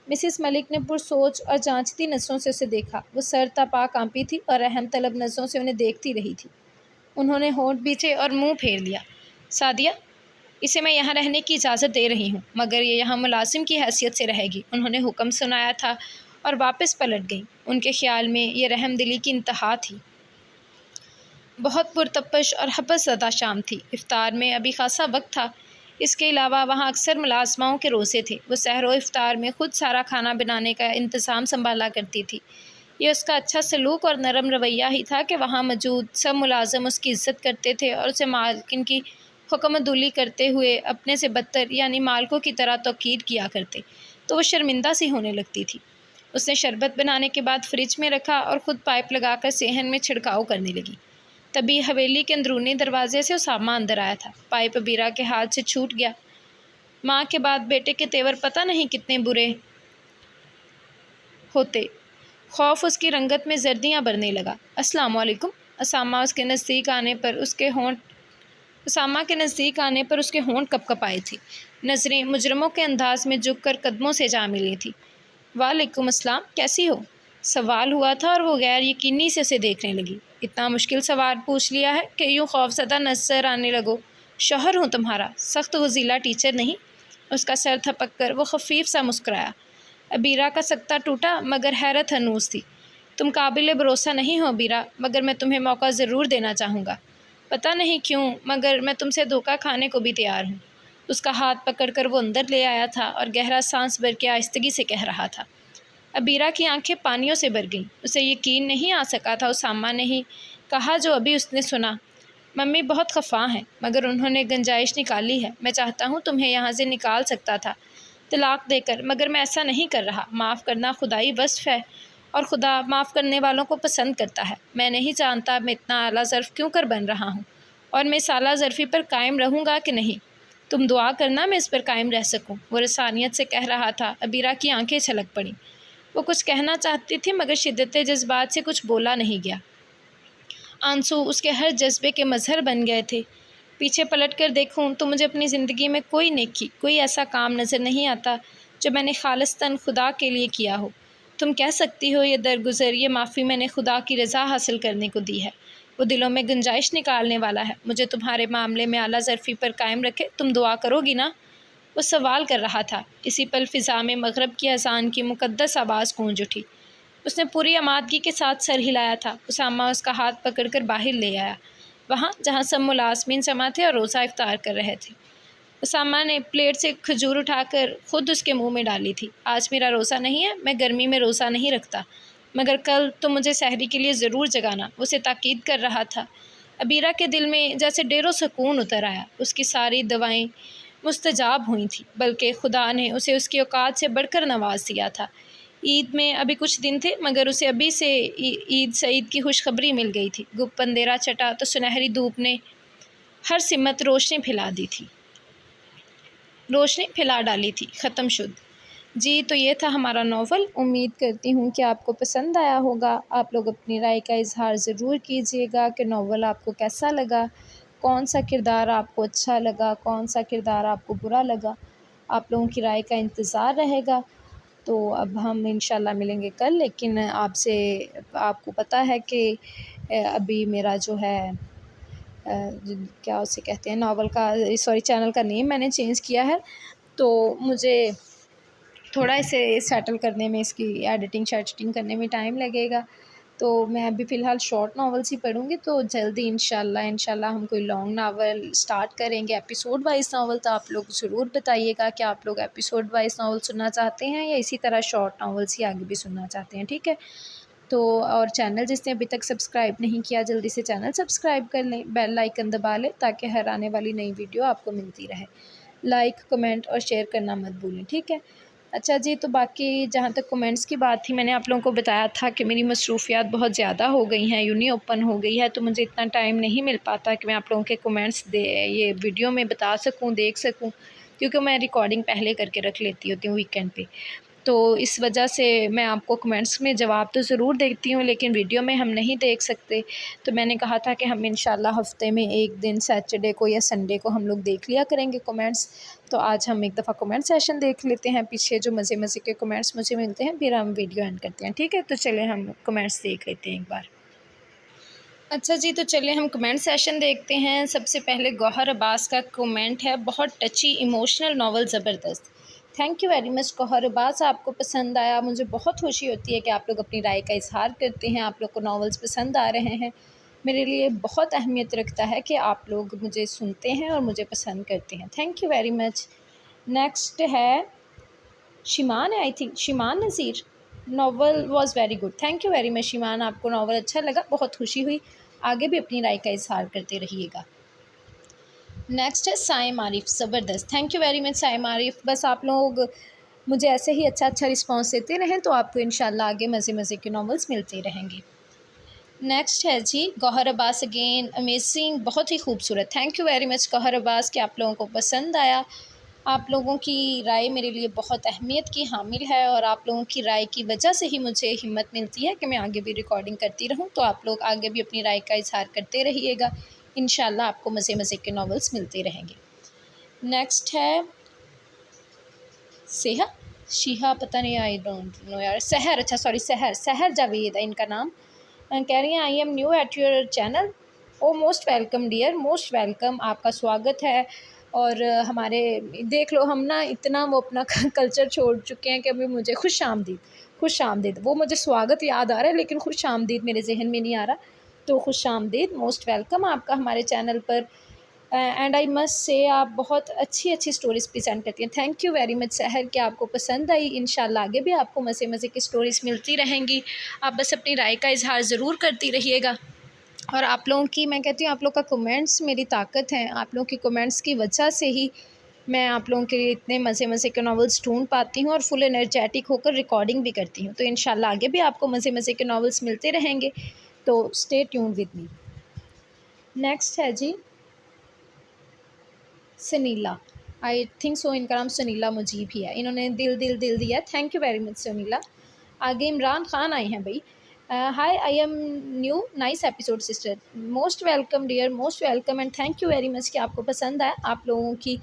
مسز ملک نے پرسوچ اور جانچتی نظروں سے اسے دیکھا۔ وہ سر تا پا کانپی تھی اور رحم طلب نظروں سے انہیں دیکھتی رہی تھی۔ انہوں نے ہونٹ بیچے اور منہ پھیر لیا۔ سعدیہ، اسے میں یہاں رہنے کی اجازت دے رہی ہوں، مگر یہ یہاں ملازم کی حیثیت سے رہے گی۔ انہوں نے حکم سنایا تھا اور واپس پلٹ گئیں۔ ان کے خیال میں یہ رحم دلی کی انتہا تھی۔ بہت پرتپش اور حبس زدہ شام تھی۔ افطار میں ابھی خاصا وقت تھا۔ اس کے علاوہ وہاں اکثر ملازماؤں کے روزے تھے۔ وہ سحر و افطار میں خود سارا کھانا بنانے کا انتظام سنبھالا کرتی تھی۔ یہ اس کا اچھا سلوک اور نرم رویہ ہی تھا کہ وہاں موجود سب ملازم اس کی عزت کرتے تھے اور اسے مالکن کی حکم عدولی کرتے ہوئے اپنے سے بدتر یعنی مالکوں کی طرح توقیر کیا کرتے، تو وہ شرمندہ سی ہونے لگتی تھی۔ اس نے شربت بنانے کے بعد فریج میں رکھا اور خود پائپ لگا کر صحن میں چھڑکاؤ کرنے لگی۔ تبھی حویلی کے اندرونی دروازے سے اسامہ اندر آیا تھا۔ پائپ عبیرہ کے ہاتھ سے چھوٹ گیا۔ ماں کے بعد بیٹے کے تیور پتہ نہیں کتنے برے ہوتے۔ خوف اس کی رنگت میں زردیاں بھرنے لگا۔ السلام علیکم۔ اسامہ کے نزدیک آنے پر اس کے ہونٹ کپ کپائے تھے۔ نظریں مجرموں کے انداز میں جھک کر قدموں سے جا ملی تھی۔ وعلیکم السلام، کیسی ہو؟ سوال ہوا تھا اور وہ غیر یقینی سے اسے دیکھنے لگی۔ اتنا مشکل سوال پوچھ لیا ہے کہ یوں خوفزدہ نظر آنے لگو۔ شوہر ہوں تمہارا، سخت وزیلا ٹیچر نہیں۔ اس کا سر تھپک کر وہ خفیف سا مسکرایا۔ عبیرہ کا سکتہ ٹوٹا مگر حیرت ہنوز تھی۔ تم قابل بھروسہ نہیں ہو عبیرہ، مگر میں تمہیں موقع ضرور دینا چاہوں گا۔ پتہ نہیں کیوں مگر میں تم سے دھوکہ کھانے کو بھی تیار ہوں۔ اس کا ہاتھ پکڑ کر وہ اندر لے آیا تھا اور گہرا سانس بھر کے آہستگی سے کہہ رہا تھا۔ عبیرہ کی آنکھیں پانیوں سے بھر گئیں۔ اسے یقین نہیں آ سکا تھا اسامہ نے ہی کہا جو ابھی اس نے سنا۔ ممی بہت خفا ہیں، مگر انہوں نے گنجائش نکالی ہے۔ میں چاہتا ہوں تمہیں یہاں سے نکال سکتا تھا طلاق دے کر، مگر میں ایسا نہیں کر رہا۔ معاف کرنا خدائی وصف ہے اور خدا معاف کرنے والوں کو پسند کرتا ہے۔ میں نہیں جانتا میں اتنا اعلیٰ ظرف کیوں کر بن رہا ہوں اور میں اس اعلیٰ ظرفی پر قائم رہوں گا کہ نہیں۔ تم دعا کرنا میں اس پر قائم رہ سکوں، وہ رسانیت سے کہہ رہا تھا۔ عبیرہ کی آنکھیں چھلک پڑیں۔ وہ کچھ کہنا چاہتی تھی مگر شدت جذبات سے کچھ بولا نہیں گیا۔ آنسو اس کے ہر جذبے کے مظہر بن گئے تھے۔ پیچھے پلٹ کر دیکھوں تو مجھے اپنی زندگی میں کوئی نیکی، کوئی ایسا کام نظر نہیں آتا جو میں نے خالصتاً خدا کے لیے کیا ہو۔ تم کہہ سکتی ہو یہ درگزر، یہ معافی میں نے خدا کی رضا حاصل کرنے کو دی ہے۔ وہ دلوں میں گنجائش نکالنے والا ہے۔ مجھے تمہارے معاملے میں اعلیٰ ظرفی پر قائم رکھے، تم دعا کرو گی نا؟ وہ سوال کر رہا تھا۔ اسی پل فضا میں مغرب کی اذان کی مقدس آواز گونج اٹھی۔ اس نے پوری آمادگی کے ساتھ سر ہلایا تھا۔ اسامہ اس کا ہاتھ پکڑ کر باہر لے آیا، وہاں جہاں سب ملازمین جمع تھے اور روزہ افطار کر رہے تھے۔ اسامہ نے پلیٹ سے کھجور اٹھا کر خود اس کے منہ میں ڈالی تھی۔ آج میرا روزہ نہیں ہے، میں گرمی میں روزہ نہیں رکھتا، مگر کل تو مجھے سحری کے لیے ضرور جگانا، اسے تاکید کر رہا تھا۔ عبیرہ کے دل میں جیسے ڈیر و سکون اتر آیا۔ اس کی ساری دعائیں مستجاب ہوئی تھیں، بلکہ خدا نے اسے اس کی اوقات سے بڑھ کر نواز دیا تھا۔ عید میں ابھی کچھ دن تھے، مگر اسے ابھی سے عید سعید کی خوشخبری مل گئی تھی۔ گپ اندھیرا چٹا تو سنہری دھوپ نے ہر سمت روشنی پھیلا ڈالی تھی۔ ختم شد۔ جی تو یہ تھا ہمارا ناول۔ امید کرتی ہوں کہ آپ کو پسند آیا ہوگا۔ آپ لوگ اپنی رائے کا اظہار ضرور کیجیے گا کہ ناول آپ کو کیسا لگا، کون سا کردار آپ کو اچھا لگا، کون سا کردار آپ کو برا لگا۔ آپ لوگوں کی رائے کا انتظار رہے گا۔ تو اب ہم انشاءاللہ ملیں گے کل، لیکن آپ کو پتہ ہے کہ ابھی میرا جو ہے کیا اسے کہتے ہیں، ناول کا چینل کا نیم میں نے چینج کیا ہے، تو مجھے تھوڑا اسے سیٹل کرنے میں، اس کی ایڈیٹنگ کرنے میں ٹائم لگے گا۔ تو میں ابھی فی الحال شارٹ ناولس ہی پڑھوں گی، تو جلدی انشاءاللہ ہم کوئی لانگ ناول سٹارٹ کریں گے، ایپیسوڈ وائز ناول۔ تو آپ لوگ ضرور بتائیے گا کہ آپ لوگ ایپیسوڈ وائز ناول سننا چاہتے ہیں یا اسی طرح شارٹ ناولس ہی آگے بھی سننا چاہتے ہیں، ٹھیک ہے؟ تو اور چینل جس نے ابھی تک سبسکرائب نہیں کیا، جلدی سے چینل سبسکرائب کر لیں، بیل آئیکن دبا لیں تاکہ ہر آنے والی نئی ویڈیو آپ کو ملتی رہے۔ لائک، کمنٹ اور شیئر کرنا مت بھولیں، ٹھیک ہے؟ اچھا جی، تو باقی جہاں تک کمنٹس کی بات تھی، میں نے آپ لوگوں کو بتایا تھا کہ میری مصروفیات بہت زیادہ ہو گئی ہیں، یونی اوپن ہو گئی ہے، تو مجھے اتنا ٹائم نہیں مل پاتا کہ میں آپ لوگوں کے کمنٹس یہ ویڈیو میں بتا سکوں، دیکھ سکوں، کیونکہ میں ریکارڈنگ پہلے کر کے رکھ لیتی ہوتی ہوں ویکینڈ پہ۔ تو اس وجہ سے میں آپ کو کمنٹس میں جواب تو ضرور دیتی ہوں، لیکن ویڈیو میں ہم نہیں دیکھ سکتے۔ تو میں نے کہا تھا کہ ہم انشاءاللہ ہفتے میں ایک دن سیٹرڈے کو یا سنڈے کو ہم لوگ دیکھ لیا کریں گے کمنٹس۔ تو آج ہم ایک دفعہ کمنٹ سیشن دیکھ لیتے ہیں، پیچھے جو مزے کے کمنٹس مجھے ملتے ہیں، پھر ہم ویڈیو اینڈ کرتے ہیں، ٹھیک ہے؟ تو چلیں ہم کمنٹس دیکھ لیتے ہیں ایک بار۔ اچھا جی، تو چلیں ہم کمنٹ سیشن دیکھتے ہیں۔ سب سے پہلے گوہر عباس کا کمنٹ ہے، بہت ٹچی ایموشنل ناول، زبردست۔ تھینک یو ویری مچ گوہر عباس، آپ کو پسند آیا، مجھے بہت خوشی ہوتی ہے کہ آپ لوگ اپنی رائے کا اظہار کرتے ہیں، آپ لوگ کو ناولز پسند آ رہے ہیں۔ میرے لیے بہت اہمیت رکھتا ہے کہ آپ لوگ مجھے سنتے ہیں اور مجھے پسند کرتے ہیں، thank you very much. Next ہے Shiman, I think Shiman Nazir, novel was very good, thank you very much Shiman, آپ کو ناول اچھا لگا، بہت خوشی ہوئی، آگے بھی اپنی رائے کا اظہار کرتے رہیے گا۔ نیکسٹ ہے سائم عارف، زبردست، تھینک یو ویری مچ سائم عارف، بس آپ لوگ مجھے ایسے ہی اچھا رسپانس دیتے رہیں تو آپ کو انشاءاللہ آگے مزے کے ناولز ملتے رہیں گے۔ نیکسٹ ہے جی گوہر عباس، اگین امیزنگ، بہت ہی خوبصورت، تھینک یو ویری مچ گوہر عباس کہ آپ لوگوں کو پسند آیا۔ آپ لوگوں کی رائے میرے لیے بہت اہمیت کی حامل ہے، اور آپ لوگوں کی رائے کی وجہ سے ہی مجھے ہمت ملتی ہے کہ میں آگے بھی ریکارڈنگ کرتی رہوں، تو آپ لوگ آگے بھی اپنی رائے کا اظہار کرتے رہیے گا، انشاءاللہ آپ کو مزے کے ناولز ملتے رہیں گے۔ نیکسٹ ہے شیہا پتہ نہیں، آئی ڈونٹ نو یار، سحر، اچھا سوری، سحر جاوید ہے ان کا نام، کہہ رہی ہیں I am new at your channel, oh most welcome dear, most welcome, آپ کا سواگت ہے۔ اور ہمارے دیکھ لو، ہم نا اتنا وہ اپنا کلچر چھوڑ چکے ہیں کہ ابھی مجھے خوش آمدید، وہ مجھے سواگت یاد آ رہا ہے لیکن خوش آمدید میرے ذہن میں نہیں آ رہا، تو خوش آمدید، موسٹ ویلکم آپ کا ہمارے channel per. And I must سے آپ بہت اچھی اسٹوریز پریزنٹ کرتی ہیں، تھینک یو ویری مچ سحر کہ آپ کو پسند آئی، انشاءاللہ آگے بھی آپ کو مزے کی اسٹوریز ملتی رہیں گی، آپ بس اپنی رائے کا اظہار ضرور کرتی رہیے گا۔ اور آپ لوگوں کی، میں کہتی ہوں آپ لوگ کا کمنٹس میری طاقت ہیں، آپ لوگوں کی کمنٹس کی وجہ سے ہی میں آپ لوگوں کے لیے اتنے مزے کے ناولز ڈھونڈ پاتی ہوں اور فل انرجیٹک ہو کر ریکارڈنگ بھی کرتی ہوں، تو انشاءاللہ آگے بھی آپ کو مزے کے ناولز ملتے رہیں گے، تو stay tune with me. Next ہے جی سنیلا، آئی تھنک سو ان کا نام سنیلا مجیب ہی ہے، انہوں نے دل دیا، تھینک یو ویری مچ سنیلا۔ آگے عمران خان آئے ہیں بھائی، high I am new, nice episode sister, most welcome dear, most welcome and thank you very much کہ آپ کو پسند آیا، آپ لوگوں کی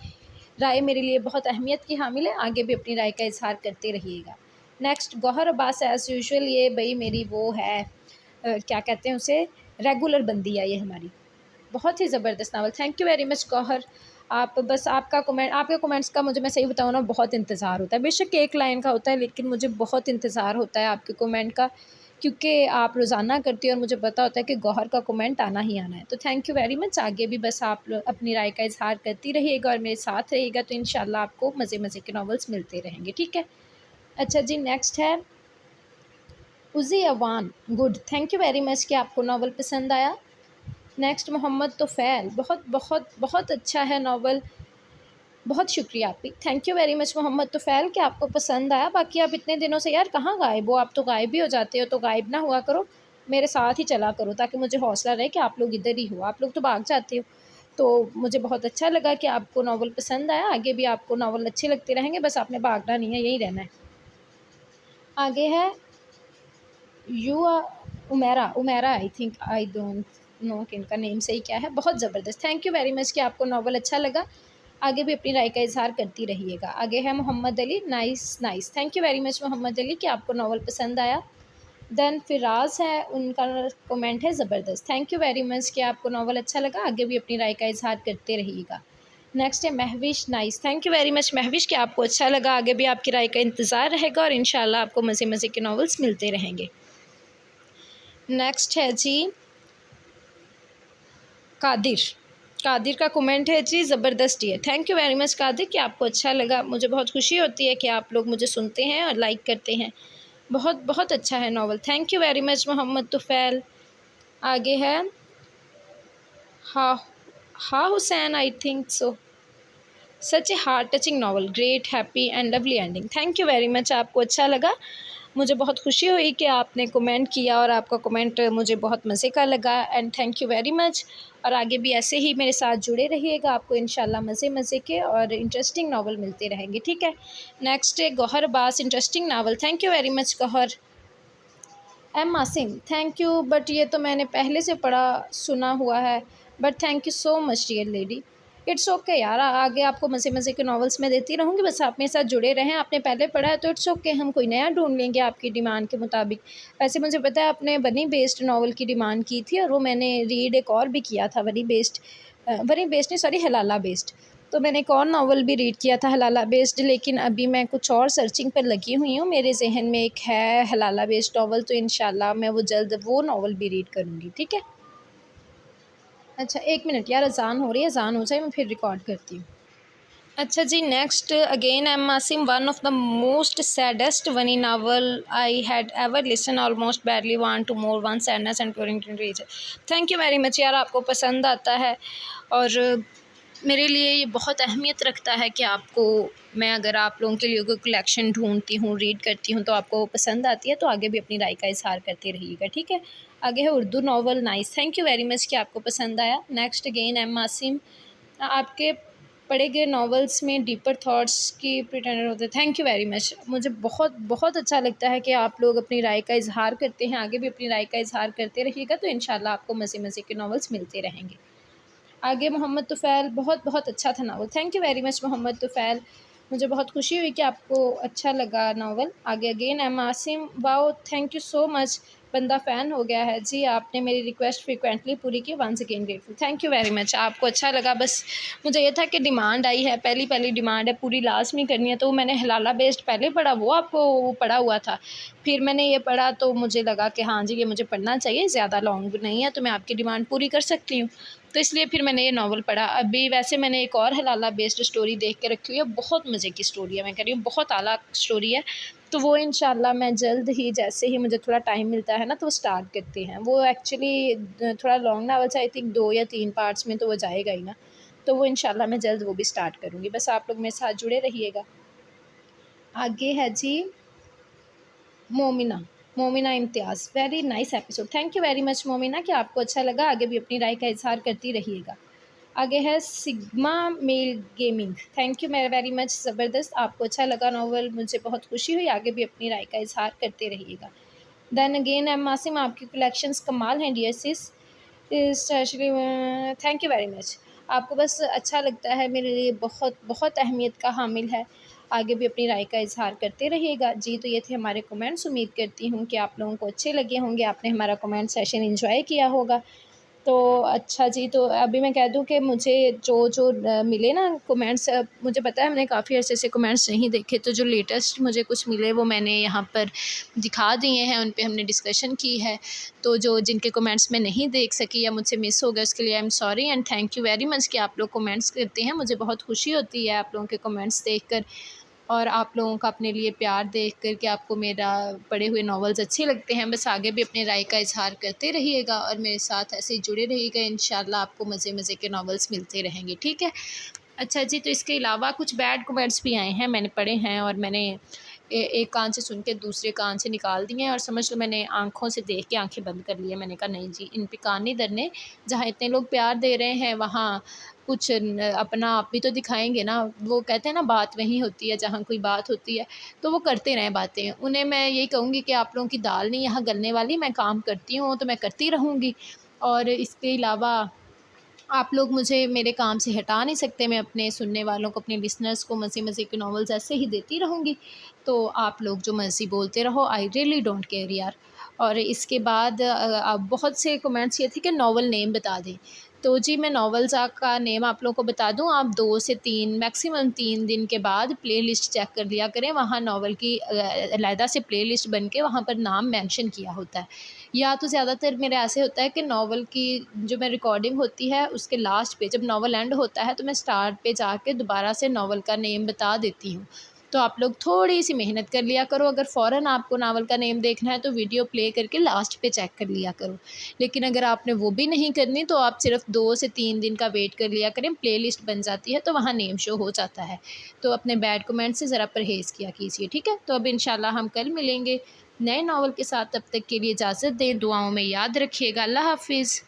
رائے میرے لیے بہت اہمیت کی حامل ہے، آگے بھی اپنی رائے کا اظہار کرتے رہیے گا۔ نیکسٹ گوہر عباس، ایز یوزول یہ بھائی میری وہ ہے کیا کہتے ہیں اسے، ریگولر بندی ہے یہ ہماری، بہت ہی زبردست novel, thank you very much Gohar, آپ بس آپ کا کمنٹ، آپ کے کمنٹس کا مجھے، میں صحیح بتاؤں نا، بہت انتظار ہوتا ہے. بے شک ایک لائن کا ہوتا ہے لیکن مجھے بہت انتظار ہوتا ہے آپ کے کمنٹ کا، کیونکہ آپ روزانہ کرتی ہیں اور مجھے پتہ ہوتا ہے کہ گوہر کا کمنٹ آنا ہی آنا ہے. تو تھینک یو ویری مچ. آگے بھی بس آپ اپنی رائے کا اظہار کرتی رہیے گا اور میرے ساتھ رہیے گا، تو انشاءاللہ آپ کو مزے مزے کے ناولس ملتے رہیں گے. ٹھیک ہے. اچھا جی، نیکسٹ ہے Azi Awan. Good, thank you very much کہ آپ کو ناول پسند آیا. نیکسٹ محمد توفیل. بہت بہت بہت اچھا ہے ناول. بہت شکریہ آپ کی. Thank you very much Muhammad توفیل کہ آپ کو پسند آیا. باقی آپ اتنے دنوں سے یار کہاں غائب ہو؟ آپ تو غائب بھی ہو جاتے ہو، تو غائب نہ ہوا کرو، میرے ساتھ ہی چلا کرو تاکہ مجھے حوصلہ رہے کہ آپ لوگ ادھر ہی ہو. آپ لوگ تو بھاگ جاتے ہو. تو مجھے بہت اچھا لگا کہ آپ کو ناول پسند آیا. آگے بھی آپ کو ناول اچھے لگتے رہیں گے، بس آپ نے بھاگنا نہیں ہے، یہی رہنا ہے. آگے ہے امیرا I think, I don't know کہ ان کا نیم صحیح کیا ہے. بہت زبردست. تھینک یو ویری مچ کہ آپ کو ناول اچھا لگا. آگے بھی اپنی رائے کا اظہار کرتی رہیے گا. آگے ہے Muhammad Ali. Nice. Thank you very much Muhammad Ali کہ آپ کو ناول پسند آیا. دین فراز ہے، ان کا کومنٹ ہے زبردست. تھینک یو ویری مچ کہ آپ کو ناول اچھا لگا. آگے بھی اپنی رائے کا اظہار کرتے رہیے گا. نیکسٹ ہے Mehwish. Nice. Thank you very مچ مہوش کہ آپ کو اچھا لگا. آگے بھی آپ کی رائے کا انتظار رہے گا اور انشاءاللہ آپ کو مزے مزے کے ناولس ملتے رہیں گے. نیکسٹ ہے جی قادر کا کومنٹ ہے جی زبردست ہے. تھینک یو ویری مچ قادر کہ آپ کو اچھا لگا. مجھے بہت خوشی ہوتی ہے کہ آپ لوگ مجھے سنتے ہیں اور لائک کرتے ہیں. بہت بہت اچھا ہے novel. Thank you very much Muhammad Tufail. آگے ہے Hussain, I think so. Such a heart touching novel, great, happy and lovely ending. Thank you very much. آپ کو اچھا لگا. مجھے بہت خوشی ہوئی کہ آپ نے کمنٹ کیا اور آپ کا کمنٹ مجھے بہت مزے کا لگا. اینڈ تھینک یو ویری مچ. اور آگے بھی ایسے ہی میرے ساتھ جڑے رہیے گا. آپ کو انشاءاللہ مزے مزے کے اور انٹرسٹنگ ناول ملتے رہیں گے. ٹھیک ہے. نیکسٹ ہے Gohar Abbas. Interesting novel. Thank you very much Gohar. M Asim. Thank you, but یہ تو میں نے پہلے سے پڑھا سنا ہوا ہے، but thank you so much dear lady. It's okay یار. آگے آپ کو مزے مزے کے ناولس میں دیتی رہوں گی، بس آپ میرے ساتھ جڑے رہیں. آپ نے پہلے پڑھا ہے تو اٹس اوکے، ہم کوئی نیا ڈھونڈ لیں گے آپ کی ڈیمانڈ کے مطابق. ویسے مجھے پتہ ہے آپ نے بنی بیسڈ ناول کی ڈیمانڈ کی تھی، اور وہ میں نے ریڈ ایک اور بھی کیا تھا بنی بیسڈ نہیں، سوری، حلالہ بیسڈ. تو میں نے ایک اور ناول بھی ریڈ کیا تھا حلالہ بیسڈ، لیکن ابھی میں کچھ اور سرچنگ پر لگی ہوئی ہوں. میرے ذہن میں ایک ہے حلالہ بیسڈ ناول، تو انشاءاللہ میں وہ جلد وہ ناول بھی ریڈ کروں گی. ٹھیک ہے. اچھا 1 منٹ یار، اذان ہو رہی ہے، اذان ہو جائے میں پھر ریکارڈ کرتی ہوں. اچھا جی، next again M Asim. One of the most saddest whiny novel I had ever listen, almost badly want to more one sadness and curing rich. Thank you very much یار. آپ کو پسند آتا ہے اور میرے لیے یہ بہت اہمیت رکھتا ہے کہ آپ کو، میں اگر آپ لوگوں کے لیے کوئی کلیکشن ڈھونڈتی ہوں، ریڈ کرتی ہوں، تو آپ کو پسند آتی ہے. تو آگے بھی اپنی رائے کا اظہار کرتے رہیے گا. ٹھیک ہے. آگے ہے Urdu novel. Nice. Thank you very much کہ آپ کو پسند آیا. Next again M Asim. آپ کے پڑھے گئے ناولس میں ڈیپر تھاٹس کی پریٹینڈر ہوتے ہیں. تھینک یو ویری مچ. مجھے بہت بہت اچھا لگتا ہے کہ آپ لوگ اپنی رائے کا اظہار کرتے ہیں. آگے بھی اپنی رائے کا اظہار کرتے رہیے گا، تو انشاءاللہ آپ کو مزے مزے کے ناولس ملتے رہیں گے. آگے محمد توفیل. بہت بہت اچھا تھا novel. Thank you very much Muhammad Tufail. مجھے بہت خوشی ہوئی کہ آپ کو اچھا لگا ناول. آگے again M Asim. Wow, thank you so much. بندہ فین ہو گیا ہے جی. آپ نے میری ریکویسٹ فریکوینٹلی پوری کی. Once again grateful. Thank you very much. آپ کو اچھا لگا. بس مجھے یہ تھا کہ ڈیمانڈ آئی ہے، پہلی ڈیمانڈ ہے، پوری لازمی کرنی ہے. تو میں نے حلالہ بیسڈ پہلے پڑھا، وہ آپ کو وہ پڑھا ہوا تھا. پھر میں نے یہ پڑھا تو مجھے لگا کہ ہاں جی یہ مجھے پڑھنا چاہیے، زیادہ لانگ نہیں ہے، تو میں آپ کی ڈیمانڈ پوری کر سکتی ہوں. تو اس لیے پھر میں نے یہ ناول پڑھا. ابھی ویسے میں نے ایک اور حلالہ بیسڈ اسٹوری دیکھ کے رکھی ہوئی ہے. بہت مزے کی اسٹوری ہے، میں کہہ رہی ہوں بہت اعلیٰ اسٹوری ہے. تو وہ انشاءاللہ میں جلد ہی، جیسے ہی مجھے تھوڑا ٹائم ملتا ہے نا، تو وہ اسٹارٹ کرتے ہیں. وہ ایکچولی تھوڑا لانگ ناول سے، آئی تھنک 2 یا 3 پارٹس میں تو وہ جائے گا ہی نا. تو وہ انشاءاللہ میں جلد وہ بھی اسٹارٹ کروں گی. بس آپ لوگ میرے ساتھ جڑے رہیے گا. آگے ہے جی Momina Imtiaz. Very nice episode. Thank you very much Momina کہ آپ کو اچھا لگا. آگے بھی اپنی رائے کا اظہار کرتی رہیے گا. آگے ہے sigma male gaming. Thank you very much. زبردست. آپ کو اچھا لگا ناول، مجھے بہت خوشی ہوئی. آگے بھی اپنی رائے کا اظہار کرتے رہیے گا. Then again M Asim. آپ کی کلیکشنز کمال ہیں dear sis. Thank you very much. آپ کو بس اچھا لگتا ہے، میرے لیے بہت بہت اہمیت کا حامل ہے. آگے بھی اپنی رائے کا اظہار کرتے رہیے گا. جی تو یہ تھے ہمارے کمنٹس. امید کرتی ہوں کہ آپ لوگوں کو اچھے لگے ہوں گے، آپ نے ہمارا کمنٹ سیشن انجوائے کیا ہوگا. تو اچھا جی، تو ابھی میں کہہ دوں کہ مجھے جو ملے نا کومنٹس، مجھے پتہ ہے ہم نے کافی عرصے سے کومنٹس نہیں دیکھے، تو جو لیٹسٹ مجھے کچھ ملے وہ میں نے یہاں پر دکھا دیے ہیں، ان پہ ہم نے ڈسکشن کی ہے۔ تو جن کے کومنٹس میں نہیں دیکھ سکی یا مجھ سے مس ہو گئے، اس کے لیے I am sorry and thank you very much کہ آپ لوگ کومنٹس کرتے ہیں۔ مجھے بہت خوشی ہوتی ہے آپ لوگوں کے کومنٹس دیکھ کر، اور آپ لوگوں کا اپنے لیے پیار دیکھ کر کہ آپ کو میرا پڑھے ہوئے ناولز اچھے لگتے ہیں۔ بس آگے بھی اپنے رائے کا اظہار کرتے رہیے گا اور میرے ساتھ ایسے ہی جڑے رہیے گا، انشاءاللہ آپ کو مزے مزے کے ناولز ملتے رہیں گے، ٹھیک ہے؟ اچھا جی، تو اس کے علاوہ کچھ بیڈ کومنٹس بھی آئے ہیں، میں نے پڑھے ہیں اور میں نے ایک کان سے سن کے دوسرے کان سے نکال دیے ہیں، اور سمجھ لو میں نے آنکھوں سے دیکھ کے آنکھیں بند کر لی ہیں۔ میں نے کہا نہیں جی، ان پہ کان نہیں دھرنے، جہاں اتنے لوگ پیار دے رہے ہیں وہاں کچھ اپنا آپ بھی تو دکھائیں گے نا۔ وہ کہتے ہیں نا بات وہیں ہوتی ہے جہاں کوئی بات ہوتی ہے، تو وہ کرتے رہیں باتیں۔ انہیں میں یہی کہوں گی کہ آپ لوگوں کی دال نہیں یہاں گلنے والی، میں کام کرتی ہوں تو میں کرتی رہوں گی، اور اس کے علاوہ آپ لوگ مجھے میرے کام سے ہٹا نہیں سکتے۔ میں اپنے سننے والوں کو، اپنے لسنرز کو مزے مزے کے ناولز ایسے ہی دیتی رہوں گی، تو آپ لوگ جو مرضی بولتے رہو، آئی ریئلی ڈونٹ کیئر یار۔ اور اس کے بعد بہت سے کومنٹس یہ تھے کہ ناول نیم بتا دیں، تو جی میں ناولز کا نیم آپ لوگوں کو بتا دوں، آپ 2 سے 3 میکسیمم 3 دن کے بعد پلے لسٹ چیک کر لیا کریں، وہاں ناول کی علیحدہ سے پلے لسٹ بن کے وہاں پر نام مینشن کیا ہوتا ہے۔ یا تو زیادہ تر میرے ایسے ہوتا ہے کہ ناول کی جو میں ریکارڈنگ ہوتی ہے اس کے لاسٹ پہ جب ناول اینڈ ہوتا ہے تو میں سٹارٹ پہ جا کے دوبارہ سے ناول کا نیم بتا دیتی ہوں۔ تو آپ لوگ تھوڑی سی محنت کر لیا کرو، اگر فوراً آپ کو ناول کا نیم دیکھنا ہے تو ویڈیو پلے کر کے لاسٹ پہ چیک کر لیا کرو، لیکن اگر آپ نے وہ بھی نہیں کرنی تو آپ صرف 2 سے 3 دن کا ویٹ کر لیا کریں، پلے لسٹ بن جاتی ہے تو وہاں نیم شو ہو جاتا ہے۔ تو اپنے بیڈ کومنٹ سے ذرا پرہیز کیا کیجیے، ٹھیک ہے؟ تو اب انشاءاللہ ہم کل ملیں گے نئے ناول کے ساتھ، تب تک کے لیے اجازت دیں، دعاؤں میں یاد رکھیے گا، اللہ حافظ۔